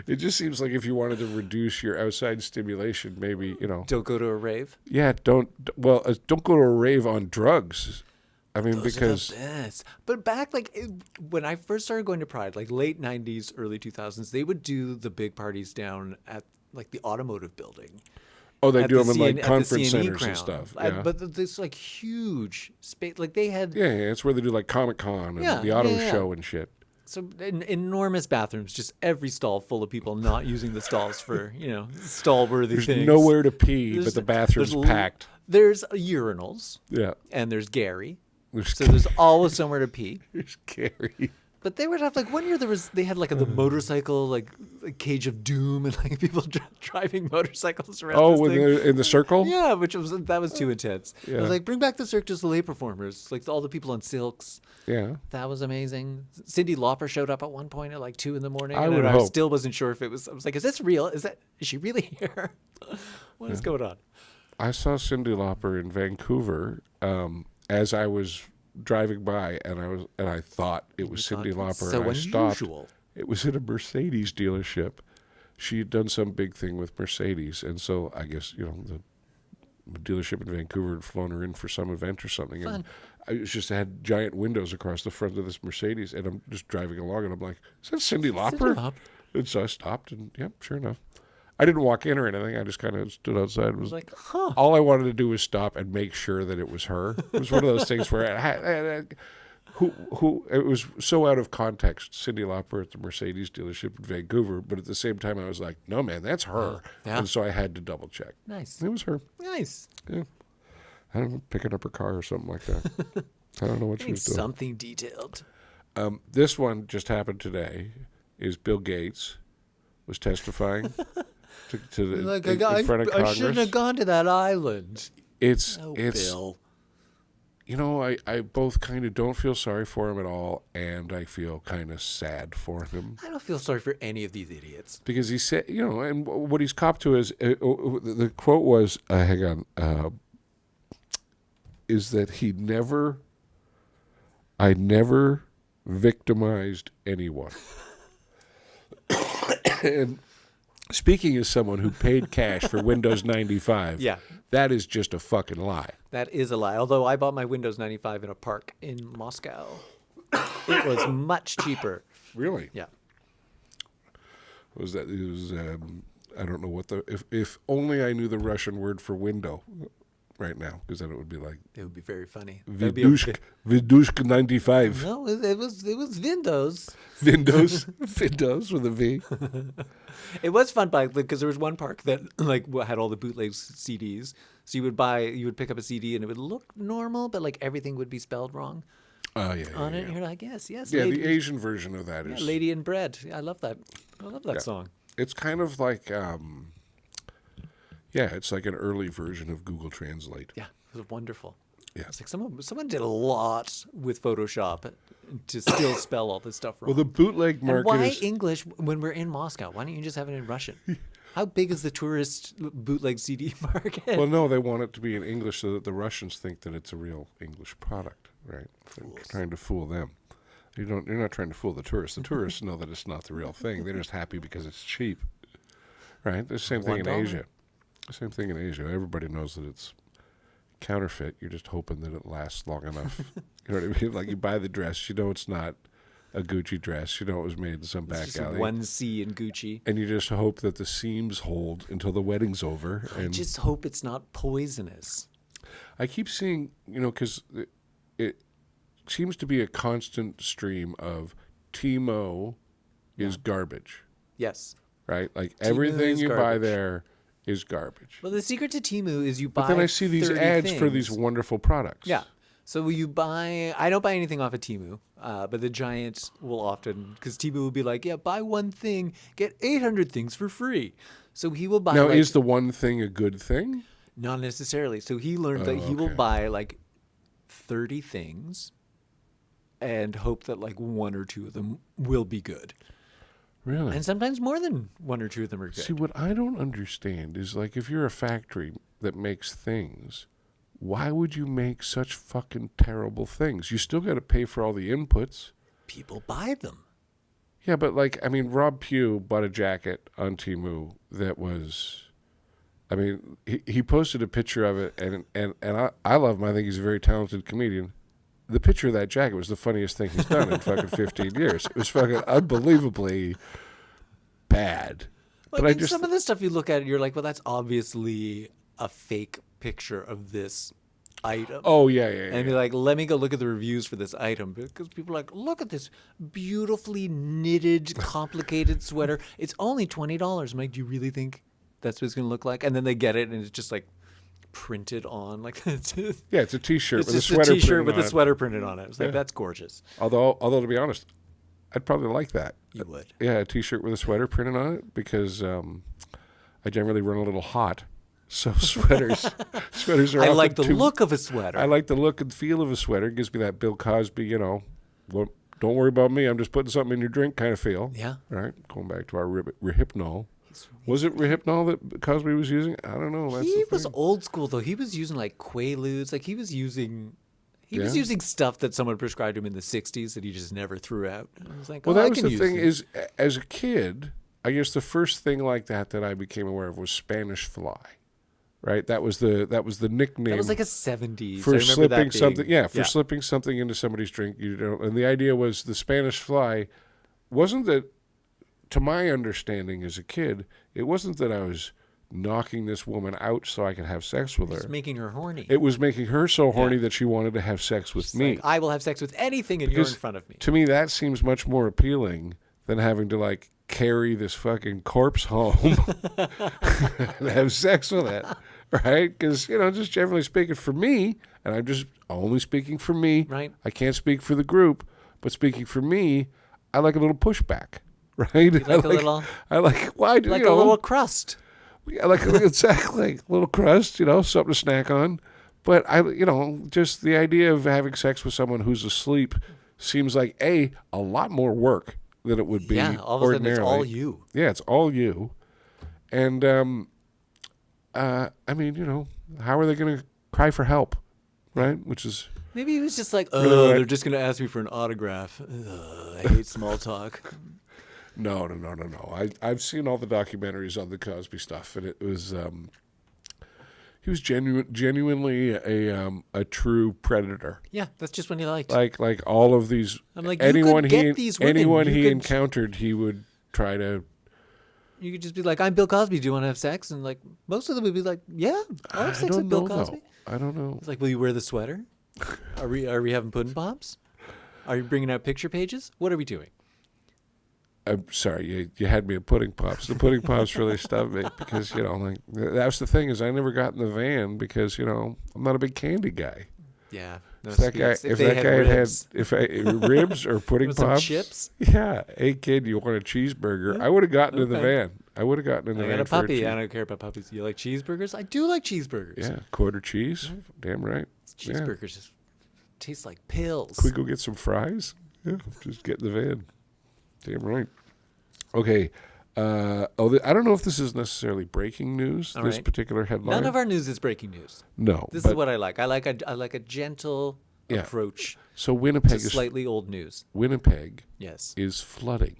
It just seems like if you wanted to reduce your outside stimulation, maybe, Don't go to a rave. don't go to a rave on drugs. I mean, Those because are the best. But back when I first started going to Pride, like late 90s, early 2000s, they would do the big parties down at like the automotive building. they At do the them in like at the conference CNE centers crown. and stuff. And- Yeah. But this like huge space, like they had Yeah, it's where they do like Comic-Con and Yeah, the auto yeah. show and shit. so enormous bathrooms, just every stall full of people not using the stalls for stall-worthy There's things. nowhere to pee, but There's- the bathroom's there's packed. There's urinals Yeah. and there's Gary, There's, so there's always somewhere to pee. there's Gary. But they would have like one year they had like the motorcycle like cage of doom and like people driving motorcycles around. Oh, this when thing. they're in the circle? Yeah, that was too intense. I Yeah. was like, bring back the Cirque du Soleil performers, like all the people on silks. Yeah. That was amazing. Cyndi Lauper showed up at one point at like 2 a.m. I and would I hope. still wasn't sure if it was. I was like, is this real? Is she really here? What is going on? I saw Cyndi Lauper in Vancouver as I was driving by, and I thought it was Cyndi Lauper. So and I stopped. unusual. It was at a Mercedes dealership. She had done some big thing with Mercedes, and so I guess the dealership in Vancouver had flown her in for some event or something. Fun. And I had giant windows across the front of this Mercedes, and I'm just driving along, and I'm like, "Is that Cyndi Lauper?" Lauper. And so I stopped, and sure enough. I didn't walk in or anything. I just kind of stood outside. I was like, huh. All I wanted to do was stop and make sure that it was her. It was one of those things where it was so out of context. Cyndi Lauper at the Mercedes dealership in Vancouver, but at the same time I was like, no man, that's her. Yeah. And so I had to double check. Nice. It was her. Nice. Yeah, I don't know, picking up her car or something like that. I don't know what she was doing. Something detailed. This one just happened today. Is Bill Gates was testifying to the Like, in front of I Congress. shouldn't have gone to that island. It's Bill. I both kind of don't feel sorry for him at all, and I feel kind of sad for him I don't feel sorry for any of these idiots. because he said, and what he's copped to is the quote was, hang on, is that I never victimized anyone. And speaking as someone who paid cash for Windows 95, Yeah. that is just a fucking lie. That is a lie. Although I bought my Windows 95 in a park in Moscow. It was much cheaper. Really? Yeah. It was I don't know what if only I knew the Russian word for window right now, because then it would be like It would be very funny. That'd be a- Vidushk 95. No, it was Windows. Windows with a V. It was fun because there was one park that had all the bootleg CDs. So you would pick up a CD and it would look normal, but like everything would be spelled wrong Oh yeah. on yeah, it. And yeah. you're like, yes, Yeah, lady, the Asian version of that is Lady in Bread. I love that. I love that song. it's kind of like it's like an early version of Google Translate. Yeah, it was wonderful. Yeah. It's like someone did a lot with Photoshop to still spell all this stuff wrong. Well, the bootleg And market why is English when we're in Moscow? Why don't you just have it in Russian? How big is the tourist bootleg CD market? well, no, they want it to be in English so that the Russians think that it's a real English product, right? They're trying to fool them. You're not trying to fool the tourists. The tourists know that it's not the real thing. They're just happy because it's cheap, right? The same thing in $1. Asia. Same thing in Asia. Everybody knows that it's counterfeit. You're just hoping that it lasts long enough. You know what I mean? Like you buy the dress, you know it's not a Gucci dress. You know it was made in some back Just alley. one C in Gucci. And you just hope that the seams hold until the wedding's over. I And just hope it's not poisonous. I keep seeing, because it seems to be a constant stream of Timo is garbage, Yes. right? Like Temu everything is you buy garbage. there is garbage. Well, the secret to Temu is you buy. But then I see these 30 ads for these things. wonderful products. Yeah. So you buy. I don't buy anything off of Temu, but the Giant will often, because Temu will be like, yeah, buy one thing, get 800 things for free. So he will buy. Now, like, is the one thing a good thing? not necessarily. So he learned that he will okay. buy like 30 things, and hope that like one or two of them will be good. Really? And sometimes more than one or two of them are good. See, what I don't understand is, like, if you're a factory that makes things, why would you make such fucking terrible things? You still got to pay for all the inputs. People buy them. Yeah, but, like, I mean, Rob Pugh bought a jacket on Temu that was, I mean, he posted a picture of it, and I love him. I think he's a very talented comedian. The picture of that jacket was the funniest thing he's done in fucking 15 years. It was fucking unbelievably bad. Well, But I I think just, some of the stuff you look at, you're like, well, that's obviously a fake picture of this item. oh, yeah. And be like, let me go look at the reviews for this item, because people are like, look at this beautifully knitted, complicated sweater. It's only $20. I'm like, do you really think that's what it's going to look like? And then they get it, and it's just like printed on, like it's Yeah, it's a T-shirt with a just sweater a T-shirt printed with on a it. sweater printed on it. It's like, Yeah. that's gorgeous. Although to be honest, I'd probably like that. You would. Yeah, a T-shirt with a sweater printed on it, because I generally run a little hot. So sweaters are. I often like the too- look of a sweater. I like the look and feel of a sweater. It gives me that Bill Cosby, well, don't worry about me. I'm just putting something in your drink kind of feel. Yeah. Right. Going back to our Rehypnol. Was it Rehypnol that Cosby was using? I don't know. That's He the was thing. old school though. He was using like Quaaludes. Like he was using stuff that someone prescribed him in the '60s that he just never threw out. I was like, Well, oh, that I was can the use thing. these. Is as a kid, I guess the first thing like that I became aware of was Spanish fly. Right. That was the nickname. That was like a '70s. I For remember slipping that being, something, slipping something into somebody's drink. And the idea was the Spanish fly wasn't that, to my understanding as a kid, it wasn't that I was knocking this woman out so I could have sex with her. Just making her horny. It was making her so horny that she wanted to have sex with It's me. like, I will have sex with anything, and you're Because in front of me. To me, that seems much more appealing than having to like carry this fucking corpse home and have sex with it, right? Because just generally speaking, for me, and I'm just only speaking for me. Right. I can't speak for the group, but speaking for me, I like a little pushback, right? Like a little, I like why do like you a know? little crust. I like exactly a little crust, something to snack on. But just the idea of having sex with someone who's asleep seems like a lot more work than it would be Yeah, all of a sudden it's ordinarily. all you. Yeah, it's all you. And I mean, how are they going to cry for help, right? Which is Maybe he was just like, Really, oh, like- they're just gonna ask me for an autograph. Ugh, I hate small talk. no. I've seen all the documentaries on the Cosby stuff, and it was he was genuinely a true predator. Yeah, that's just when he liked. Like all of these, I'm like, you anyone could he get these women. anyone You he could- encountered, he would try to. You could just be like, I'm Bill Cosby. Do you want to have sex? And like, most of them would be like, yeah, I'll have I sex don't with Bill know Cosby. though. I don't know. It's like, will you wear the sweater? Are we having pudding pops? Are you bringing out picture pages? What are we doing? I'm sorry, you had me at pudding pops. The pudding pops really stumped me because like that's the thing is I never got in the van because I'm not a big candy guy. Yeah. No If that guy, sweets. if they that had guy had ribs. ribs or pudding With some pops, chips? Yeah, hey kid, you want a cheeseburger? I would have gotten in the Okay. van. I would have gotten in the I van got a for a puppy. cheese- I don't care about puppies. You like cheeseburgers? I do like cheeseburgers. Yeah, quarter cheese. Damn right. Yeah. Cheeseburgers just taste like pills. Can we go get some fries? Yeah, just get in the van. Damn right. Okay. I don't know if this is necessarily breaking news. All This right. particular headline. None of our news is breaking news. No. This but, is what I like. I like a gentle Yeah. approach So to Winnipeg is slightly old news. Winnipeg Yes. is flooding.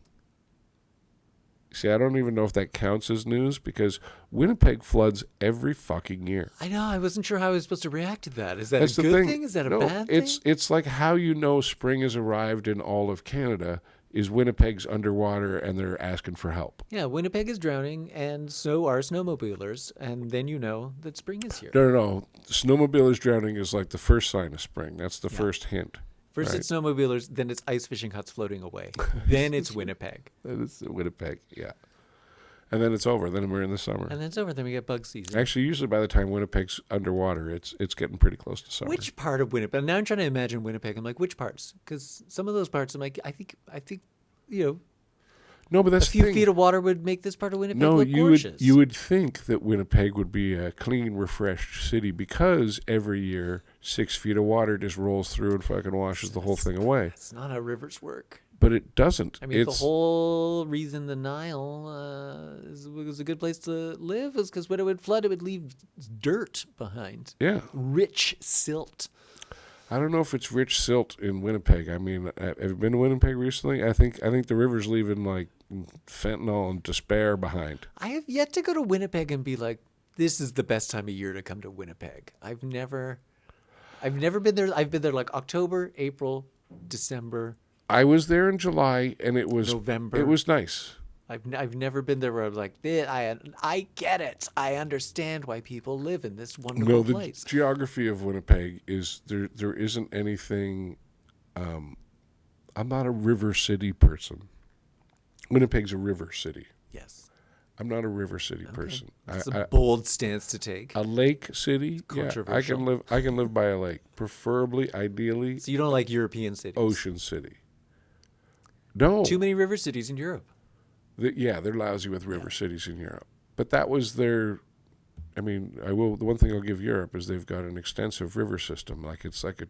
See, I don't even know if that counts as news because Winnipeg floods every fucking year. I know. I wasn't sure how I was supposed to react to that. Is that That's a the good thing. thing? Is that a No, bad it's thing? it's like how you know spring has arrived in all of Canada is Winnipeg's underwater and they're asking for help. Yeah, Winnipeg is drowning, and so are snowmobilers, and then you know that spring is here. No. Snowmobilers drowning is like the first sign of spring. That's the first hint. First right? it's snowmobilers, then it's ice fishing huts floating away. Then it's Winnipeg. That is Winnipeg, yeah. And then it's over. Then we're in the summer. And then it's over. Then we get bug season. Actually, usually by the time Winnipeg's underwater, it's getting pretty close to summer. Which part of Winnipeg? Now I'm trying to imagine Winnipeg. I'm like, which parts? Because some of those parts, I'm like, I think, No, but a that's the few thing. feet of water would make this part of Winnipeg No, look gorgeous. you would think that Winnipeg would be a clean, refreshed city because every year 6 feet of water just rolls through and fucking washes the whole thing away. That's not how rivers work. But it doesn't. I mean, It's the whole reason the Nile was a good place to live was because when it would flood, it would leave dirt behind. yeah. Rich silt. I don't know if it's rich silt in Winnipeg. I mean, have you been to Winnipeg recently? I think the river's leaving like fentanyl and despair behind. I have yet to go to Winnipeg and be like, this is the best time of year to come to Winnipeg. I've never been there. I've been there like October, April, December. I was there in July, and it was November. It was nice. I've never been there where I'm like, I get it. I understand why people live in this wonderful No, the place. geography of Winnipeg is there isn't anything. I'm not a river city person. Winnipeg's a river city. Yes. I'm not a river city person. It's a bold stance to take. A lake city. Yeah, Controversial. I can live by a lake, preferably, ideally, So you don't like European cities? ocean city. No, Too many river cities in Europe. they're lousy with river cities in Europe. But that was their. I mean, the one thing I'll give Europe is they've got an extensive river system. Like it's like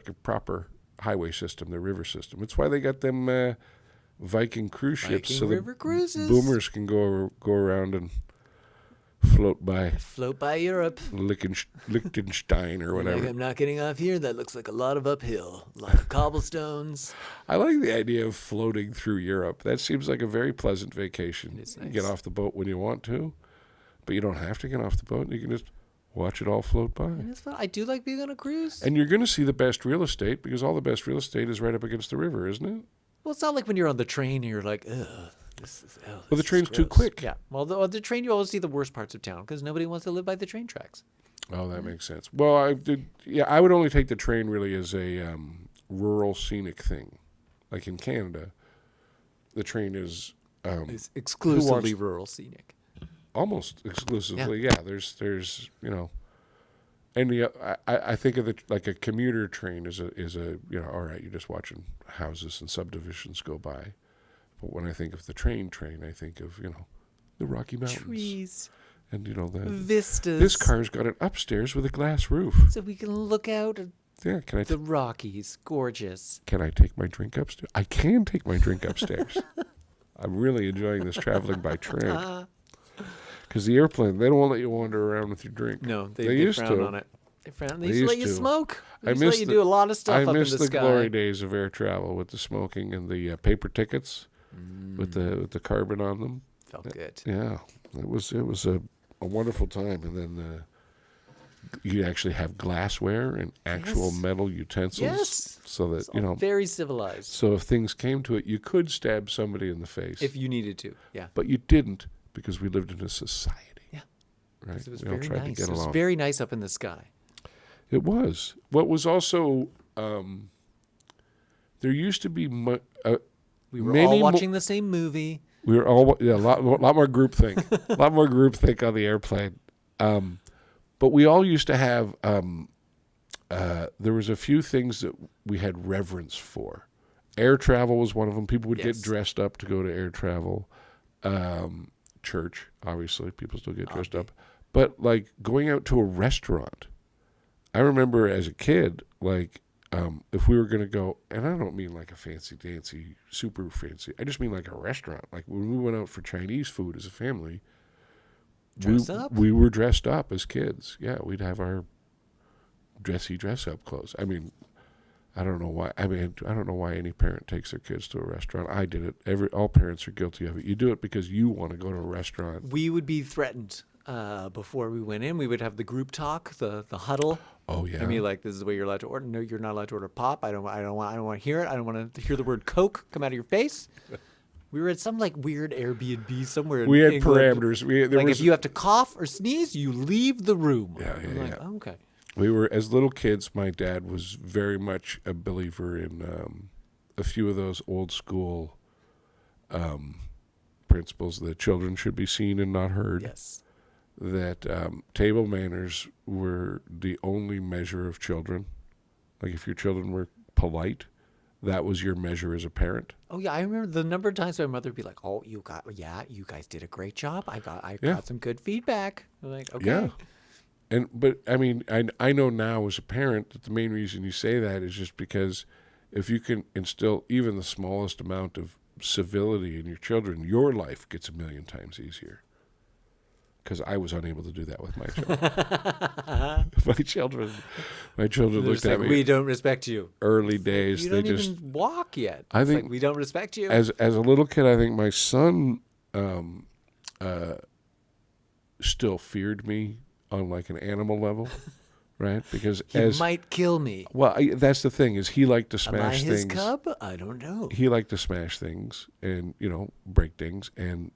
a proper highway system. Their river system. It's why they got them Viking cruise ships, Viking so river the cruises. boomers can go around and float by Float by Europe. Liechtenstein or Like, whatever. I'm not getting off here. That looks like a lot of uphill. A lot of cobblestones. I like the idea of floating through Europe. That seems like a very pleasant vacation. It is You nice. get off the boat when you want to, but you don't have to get off the boat. You can just watch it all float by. And it's fun. I do like being on a cruise. And you're going to see the best real estate because all the best real estate is right up against the river, isn't it? Well, it's not like when you're on the train and you're like, ugh. Well, the train's too gross. quick. Yeah. Well, the train, you always see the worst parts of town because nobody wants to live by the train tracks. Oh, that makes sense. Well, I would only take the train really as a rural scenic thing. Like in Canada, the train is It's exclusively wants- rural scenic. almost exclusively. Yeah, there's any. I think of it like a commuter train is a all right. You're just watching houses and subdivisions go by. But when I think of the train, I think of the Rocky Mountains Trees, and the vistas. this car's got an upstairs with a glass roof. So we can look out at Yeah, the Rockies. Gorgeous. Can I take my drink upstairs? I can take my drink upstairs. I'm really enjoying this traveling by train. Because the airplane, they don't want to let you wander around with your drink. No, they used frown to. on it. They frown. They They used to let you used to. smoke. They I used to let miss you the- do a lot of stuff I up in miss the the sky. glory days of air travel with the smoking and the paper tickets with the carbon on them. Felt good. Yeah, it was a wonderful time. And then you actually have glassware and actual Yes. metal utensils, Yes. so that It's all very civilized. So if things came to it, you could stab somebody in the face, If you needed to, yeah. but you didn't because we lived in a society. Yeah. Right. It was We all very tried nice. to get It was along. very nice up in the sky. It was. What was also there used to be We were many all mo- watching the same movie. we were all a lot more groupthink, a lot more groupthink on the airplane. But we all used to have. There was a few things that we had reverence for. Air travel was one of them. People would Yes. get dressed up to go to air travel. Church, obviously, people still get dressed up. But like going out to a restaurant, I remember as a kid, like if we were going to go, and I don't mean like a fancy dancy, super fancy. I just mean like a restaurant. Like when we went out for Chinese food as a family, Dress up? we were dressed up as kids. Yeah, we'd have our dress up clothes. I mean, I don't know why. I mean, I don't know why any parent takes their kids to a restaurant. I did it. All parents are guilty of it. You do it because you want to go to a restaurant. We would be threatened before we went in. We would have the group talk, the huddle. Oh yeah. I mean, like, this is the way you're allowed to order. No, you're not allowed to order pop. I don't want to hear it. I don't want to hear the word Coke come out of your face. We were at some like weird Airbnb somewhere. We had England. parameters. If you have to cough or sneeze, you leave the room. Yeah. Oh, okay. We were, as little kids, my dad was very much a believer in a few of those old school principles that children should be seen and not heard. Yes. That table manners were the only measure of children. Like if your children were polite, that was your measure as a parent. Oh yeah, I remember the number of times my mother would be like, "Oh, you guys did a great job. I got some good feedback." I'm like, okay. Yeah. But I mean, I know now as a parent that the main reason you say that is just because if you can instill even the smallest amount of civility in your children, your life gets a million times easier. Because I was unable to do that with my children. my children looked at me. We don't respect you. Early days, You they don't just even walk yet. I It's think like, we don't respect you. as a little kid, I think my son still feared me on like an animal level, right? Because He might kill me. well, that's the thing is he liked to Am I smash his things. cub? I don't know. He liked to smash things and break things, and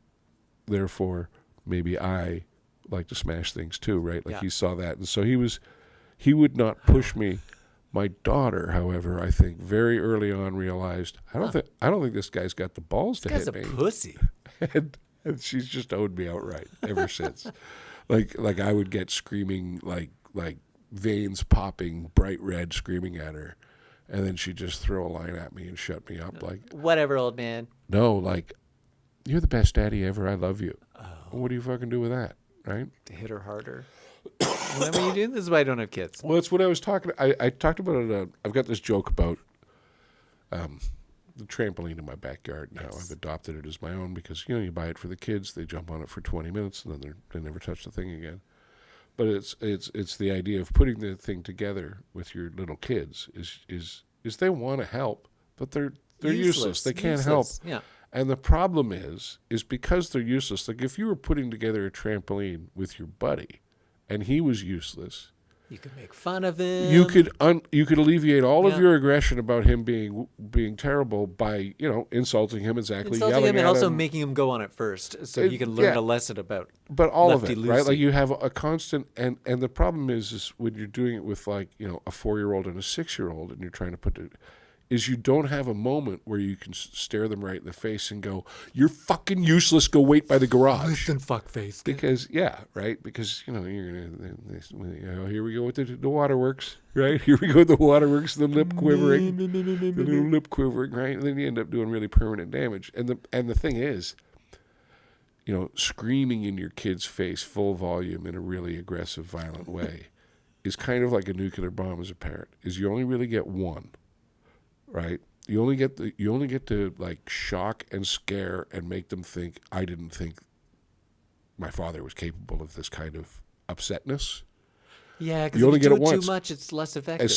therefore maybe I like to smash things too, right? Like Yeah. he saw that, and so he would not push me. My daughter, however, I think very early on realized I don't think this guy's got the balls to This hit guy's a me. pussy. and she's just owed me outright ever since. Like I would get screaming like veins popping, bright red, screaming at her, and then she'd just throw a line at me and shut me up. Like, Whatever, old man. no, like you're the best daddy ever. I love you. What do you fucking do with that, right? To hit her harder. Is that what you do? This is why I don't have kids. Well, that's what I was talking. I talked about it. I've got this joke about the trampoline in my backyard now. Yes. I've adopted it as my own because you buy it for the kids. They jump on it for 20 minutes and then they never touch the thing again. But it's the idea of putting the thing together with your little kids is they want to help, but they're useless. They can't help. Yeah. And the problem is because they're useless. Like if you were putting together a trampoline with your buddy, and he was useless, You could make fun of him. you could alleviate all of Yeah. your aggression about him being terrible by insulting him exactly, insulting yelling him and at also him. making him go on it first, so you can learn yeah. a lesson about. But all of lefty it, right? loosey. Like you have a constant, and the problem is when you're doing it with like a 4-year-old and a 6-year-old, and you're trying to put it. Is you don't have a moment where you can stare them right in the face and go, "You're fucking useless. Go wait by the garage." Listen, fuckface. Because because you're gonna here we go with the waterworks, right? Here we go with the waterworks, the lip quivering, the little lip quivering, right? And then you end up doing really permanent damage. And the thing is, screaming in your kid's face full volume in a really aggressive, violent way is kind of like a nuclear bomb as a parent. Is you only really get one. Right? You only get to like shock and scare and make them think I didn't think my father was capable of this kind of upsetness. Yeah, because You if only you get do it it once. too much, it's less effective.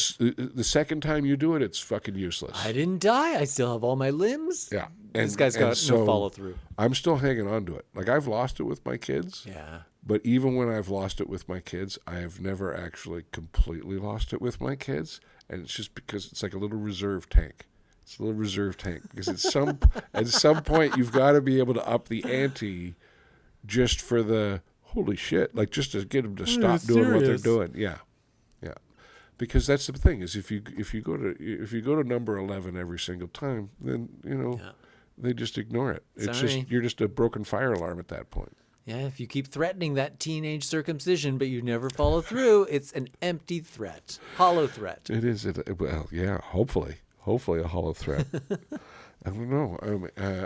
The second time you do it, it's fucking useless. I didn't die. I still have all my limbs. Yeah. This guy's got so no follow through. I'm still hanging on to it. Like I've lost it with my kids. Yeah. But even when I've lost it with my kids, I have never actually completely lost it with my kids. And it's just because it's like a little reserve tank. It's a little reserve tank because at some point you've got to be able to up the ante just for the holy shit, like just to get them to stop doing what they're doing. Yeah. Because that's the thing is if you go to number 11 every single time, then they just ignore it. It's Sorry. just you're just a broken fire alarm at that point. Yeah, if you keep threatening that teenage circumcision, but you never follow through, it's an empty threat, hollow threat. It is. Well, yeah. Hopefully a hollow threat. I don't know.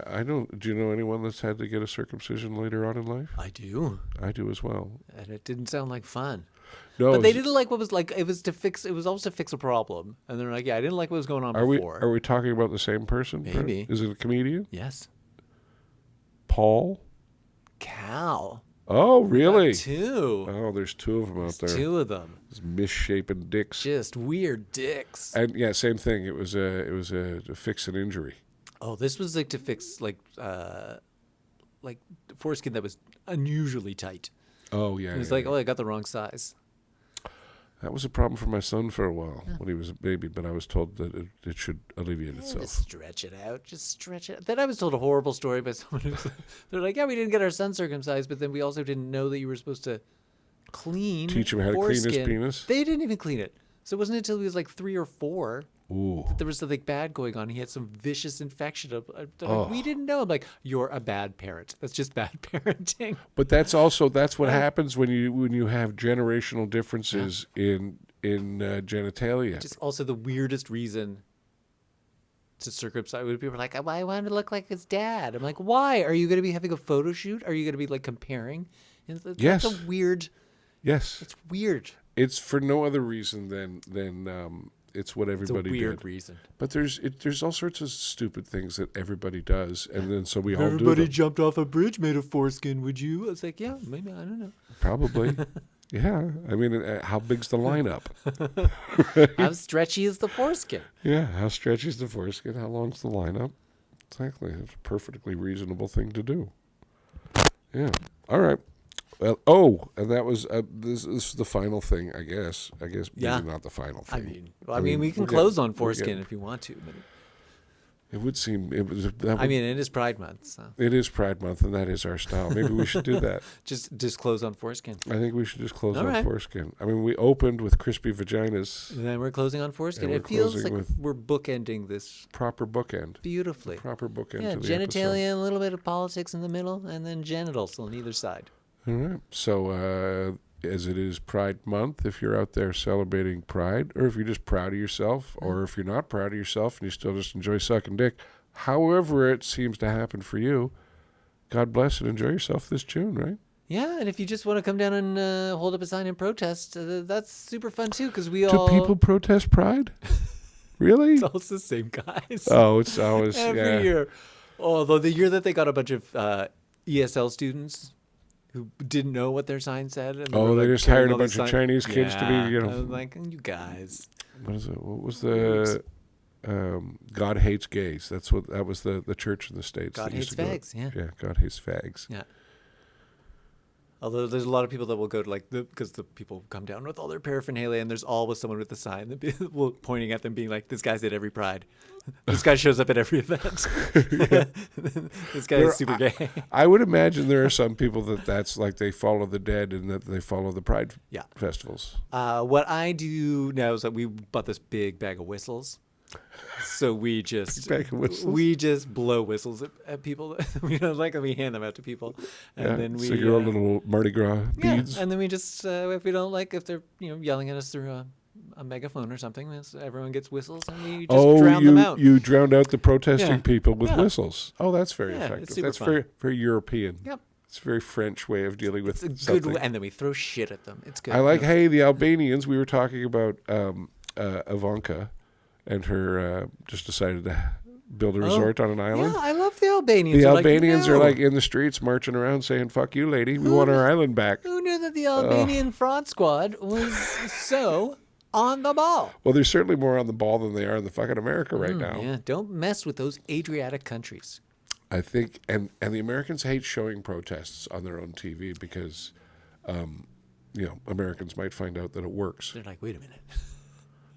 I don't. Do you know anyone that's had to get a circumcision later on in life? I do, I do as well. and it didn't sound like fun. No, But they didn't like what was like. It was always to fix a problem, and they're like, "Yeah, I didn't like what was going on before." Are we talking about the same person? Maybe. Is it a comedian? Yes, Paul? Cal. Oh, really? Two. Oh, there's two of them out there. Two of them. These misshapen dicks. Just weird dicks. And yeah, same thing. It was to fix an injury. Oh, this was like to fix like foreskin that was unusually tight. Oh yeah. It was yeah, like, yeah. oh, I got the wrong size. That was a problem for my son for a while when he was a baby, but I was told that it should alleviate Just itself. stretch it out. Just stretch it out. Then I was told a horrible story by someone who's they're like, yeah, we didn't get our son circumcised, but then we also didn't know that you were supposed to clean Teach him how to clean his foreskin. penis? They didn't even clean it. So it wasn't until he was like 3 or 4 Ooh. that there was something bad going on. He had some vicious infection. They're like, we didn't know. I'm like, you're a bad parent. That's just bad parenting. But that's what happens when you have generational differences in genitalia. Just also the weirdest reason to circumcise. People are like, I want to look like his dad. I'm like, why? Are you going to be having a photo shoot? Are you going to be like comparing? Yes. That's a weird. Yes. It's weird. It's for no other reason than it's what everybody It's a weird did. reason. But there's all sorts of stupid things that everybody does, and then so we all do Everybody them. jumped off a bridge made of foreskin, would you? I was like, yeah, maybe. I don't know. Probably. Yeah. I mean, how big's the lineup? How stretchy is the foreskin? Yeah. How stretchy is the foreskin? How long's the lineup? Exactly. It's a perfectly reasonable thing to do. Yeah. All right. Well, and that was this is the final thing, I guess. Yeah. Maybe not the final thing. I mean, we can we're close getting- on we're foreskin getting- if you want to. But It would seem it was. That I would- mean, it is Pride Month, so it is Pride Month, and that is our style. Maybe we should do that. just close on foreskin. I think we should just close All on right. foreskin. I mean, we opened with crispy vaginas, And then we're closing on foreskin. And we're It feels closing like with- we're bookending this proper bookend. beautifully. Proper bookend Yeah, to the genitalia, a little bit of politics in the middle, and then genitals on either side. episode. All right. So, as it is Pride Month, if you're out there celebrating Pride, or if you're just proud of yourself, or if you're not proud of yourself and you still just enjoy sucking dick, however it seems to happen for you, God bless and enjoy yourself this June, right? Yeah, and if you just want to come down and hold up a sign and protest, that's super fun too, because we Do all people protest Pride? Really? it's always the same guys Oh, it's always every year. Although the year that they got a bunch of ESL students who didn't know what their sign said, and Oh, were, they like, just carrying hired a all these bunch of signs. Chinese kids to be, Yeah, you know- I was like, you guys. What is it? What was the God hates gays? That was the church in the States. God that used hates to go- fags, yeah. Yeah, God hates fags. Yeah. Although there's a lot of people that will go to because the people come down with all their paraphernalia, and there's always someone with the sign that pointing at them, being like, "This guy's at every Pride. This guy shows up at every event. This guy is super gay." I would imagine there are some people that's like they follow the dead and that they follow the Pride Yeah. festivals. What I do now is that we bought this big bag of whistles. So we just Bag of whistles? we just blow whistles at people. We don't like, and we hand them out to people, and Yeah. then we So your own little Mardi Gras yeah, beads. and then we just if we don't like, if they're yelling at us through a megaphone or something, everyone gets whistles and we just drown them out. You drowned out the protesting Yeah. people with Yeah. whistles. Oh, that's very Yeah, it's effective. super That's fun. very very European. Yep. It's a very French way of dealing with It's a something. good, and then we throw shit at them. It's good. I like, hey, the Albanians. We were talking about Ivanka, and her just decided to build a resort on an island. Yeah, I love the Albanians. The They're Albanians are "No." like in the streets marching around saying, "Fuck you, lady. We want our island back." Who knew that the Albanian fraud squad was so on the ball? Well, they're certainly more on the ball than they are in the fucking America right now. Yeah, don't mess with those Adriatic countries. I think, and the Americans hate showing protests on their own TV because, Americans might find out that it works. They're like, wait a minute.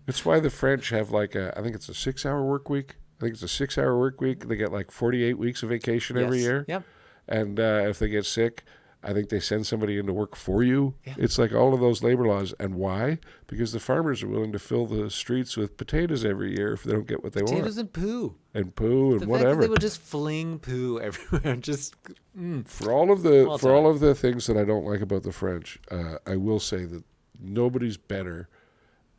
It's why the French have I think it's a 6-hour work week. I think it's a 6-hour work week. They get like 48 weeks of vacation every Yes. year. Yep. And if they get sick, I think they send somebody in to work for you. Yeah. It's like all of those labor laws. And why? Because the farmers are willing to fill the streets with potatoes every year if they don't get what they Potatoes want. and poo. And poo and The fact that whatever. they would just fling poo everywhere. Just For all of the Well for all done. of the things that I don't like about the French, I will say that nobody's better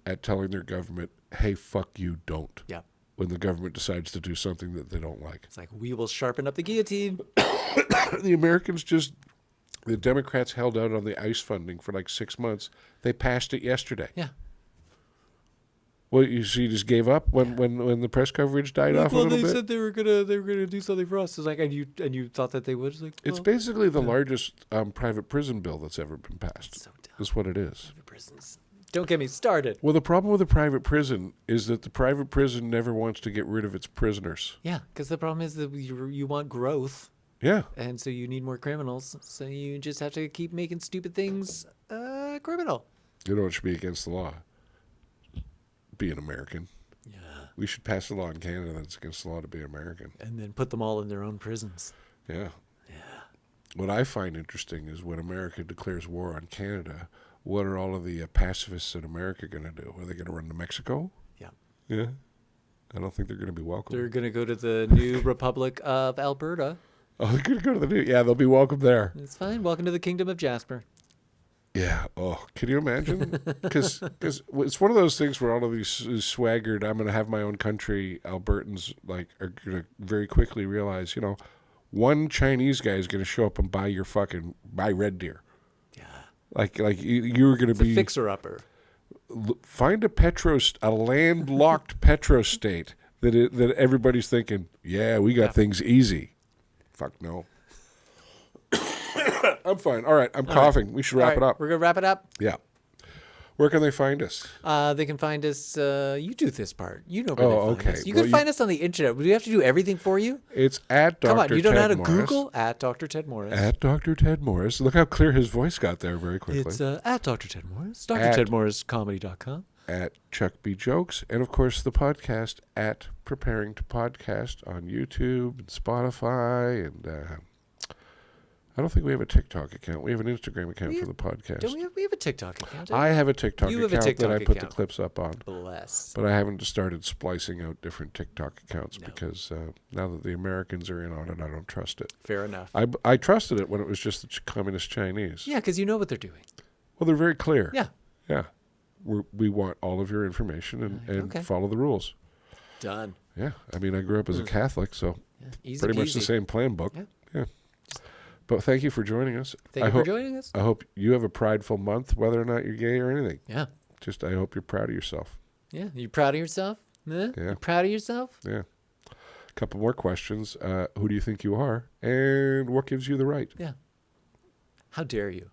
at telling their government, "Hey, fuck you, don't." yeah. When the government decides to do something that they don't like. It's like, we will sharpen up the guillotine. The Americans the Democrats held out on the ICE funding for like 6 months. They passed it yesterday. Yeah. Well, you just gave up when the press coverage died off a Well, little they bit. said they were gonna do something for us. It's like, and you thought that they would. It's like, It's well, basically the largest private prison bill that's ever been passed. so dumb. Is what it is. Prisons. Don't get me started. Well, the problem with a private prison is that the private prison never wants to get rid of its prisoners. Yeah, because the problem is that you want growth, Yeah. and so you need more criminals. So you just have to keep making stupid things criminal. You know what should be against the law? Be an American. Yeah. We should pass a law in Canada that's against the law to be American. And then put them all in their own prisons. Yeah. What I find interesting is when America declares war on Canada, what are all of the pacifists in America going to do? Are they going to run to Mexico? Yeah. Yeah. I don't think they're going to be welcome. They're going to go to the new Republic of Alberta. Oh, they're going to go to the new... Yeah, they'll be welcome there. It's fine. Welcome to the Kingdom of Jasper. Yeah. Oh, can you imagine? Because it's one of those things where all of these swaggered, I'm going to have my own country, Albertans, like, are going to very quickly realize, one Chinese guy is going to show up and buy Red Deer. Yeah. Like you're going to be... fixer-upper. Find a landlocked petrostate that everybody's thinking, yeah, we got things easy. Fuck no. I'm fine. All right, I'm coughing. Right. We should wrap it up. We're going to wrap it up? Yeah. Where can they find us? They can find us. You do this part. You know where they find us. You Well, can find us on the internet. Do we have to do everything for you? It's at Dr. Come on, you don't know how to Ted Morris. Google at Dr. Ted Morris. At Dr. Ted Morris. Look how clear his voice got there very quickly. It's at Dr. Ted Morris. DrTedMorrisComedy.com. At Chuck B. Jokes. And, of course, the podcast at Preparing to Podcast on YouTube and Spotify. And I don't think we have a TikTok account. We have an Instagram account for the podcast. Don't we have a TikTok account? I have a TikTok You have a account TikTok that I put the account. clips up on. Bless. But I haven't started splicing out different TikTok accounts because now that the Americans are in on it, I don't trust it. Fair enough. I trusted it when it was just the communist Chinese. Yeah, because you know what they're doing. Well, they're very clear. Yeah. Yeah. We want all of your information and follow the rules. Done. Yeah. I mean, I grew up as a Catholic, so Easy pretty much the peasy. same plan book. Yeah. But thank you for joining us. Thank you for joining us. I hope you have a prideful month, whether or not you're gay or anything. Yeah. Just I hope you're proud of yourself. Yeah. You proud of yourself? Yeah. You proud of yourself? Yeah. A couple more questions. Who do you think you are? And what gives you the right? Yeah. How dare you?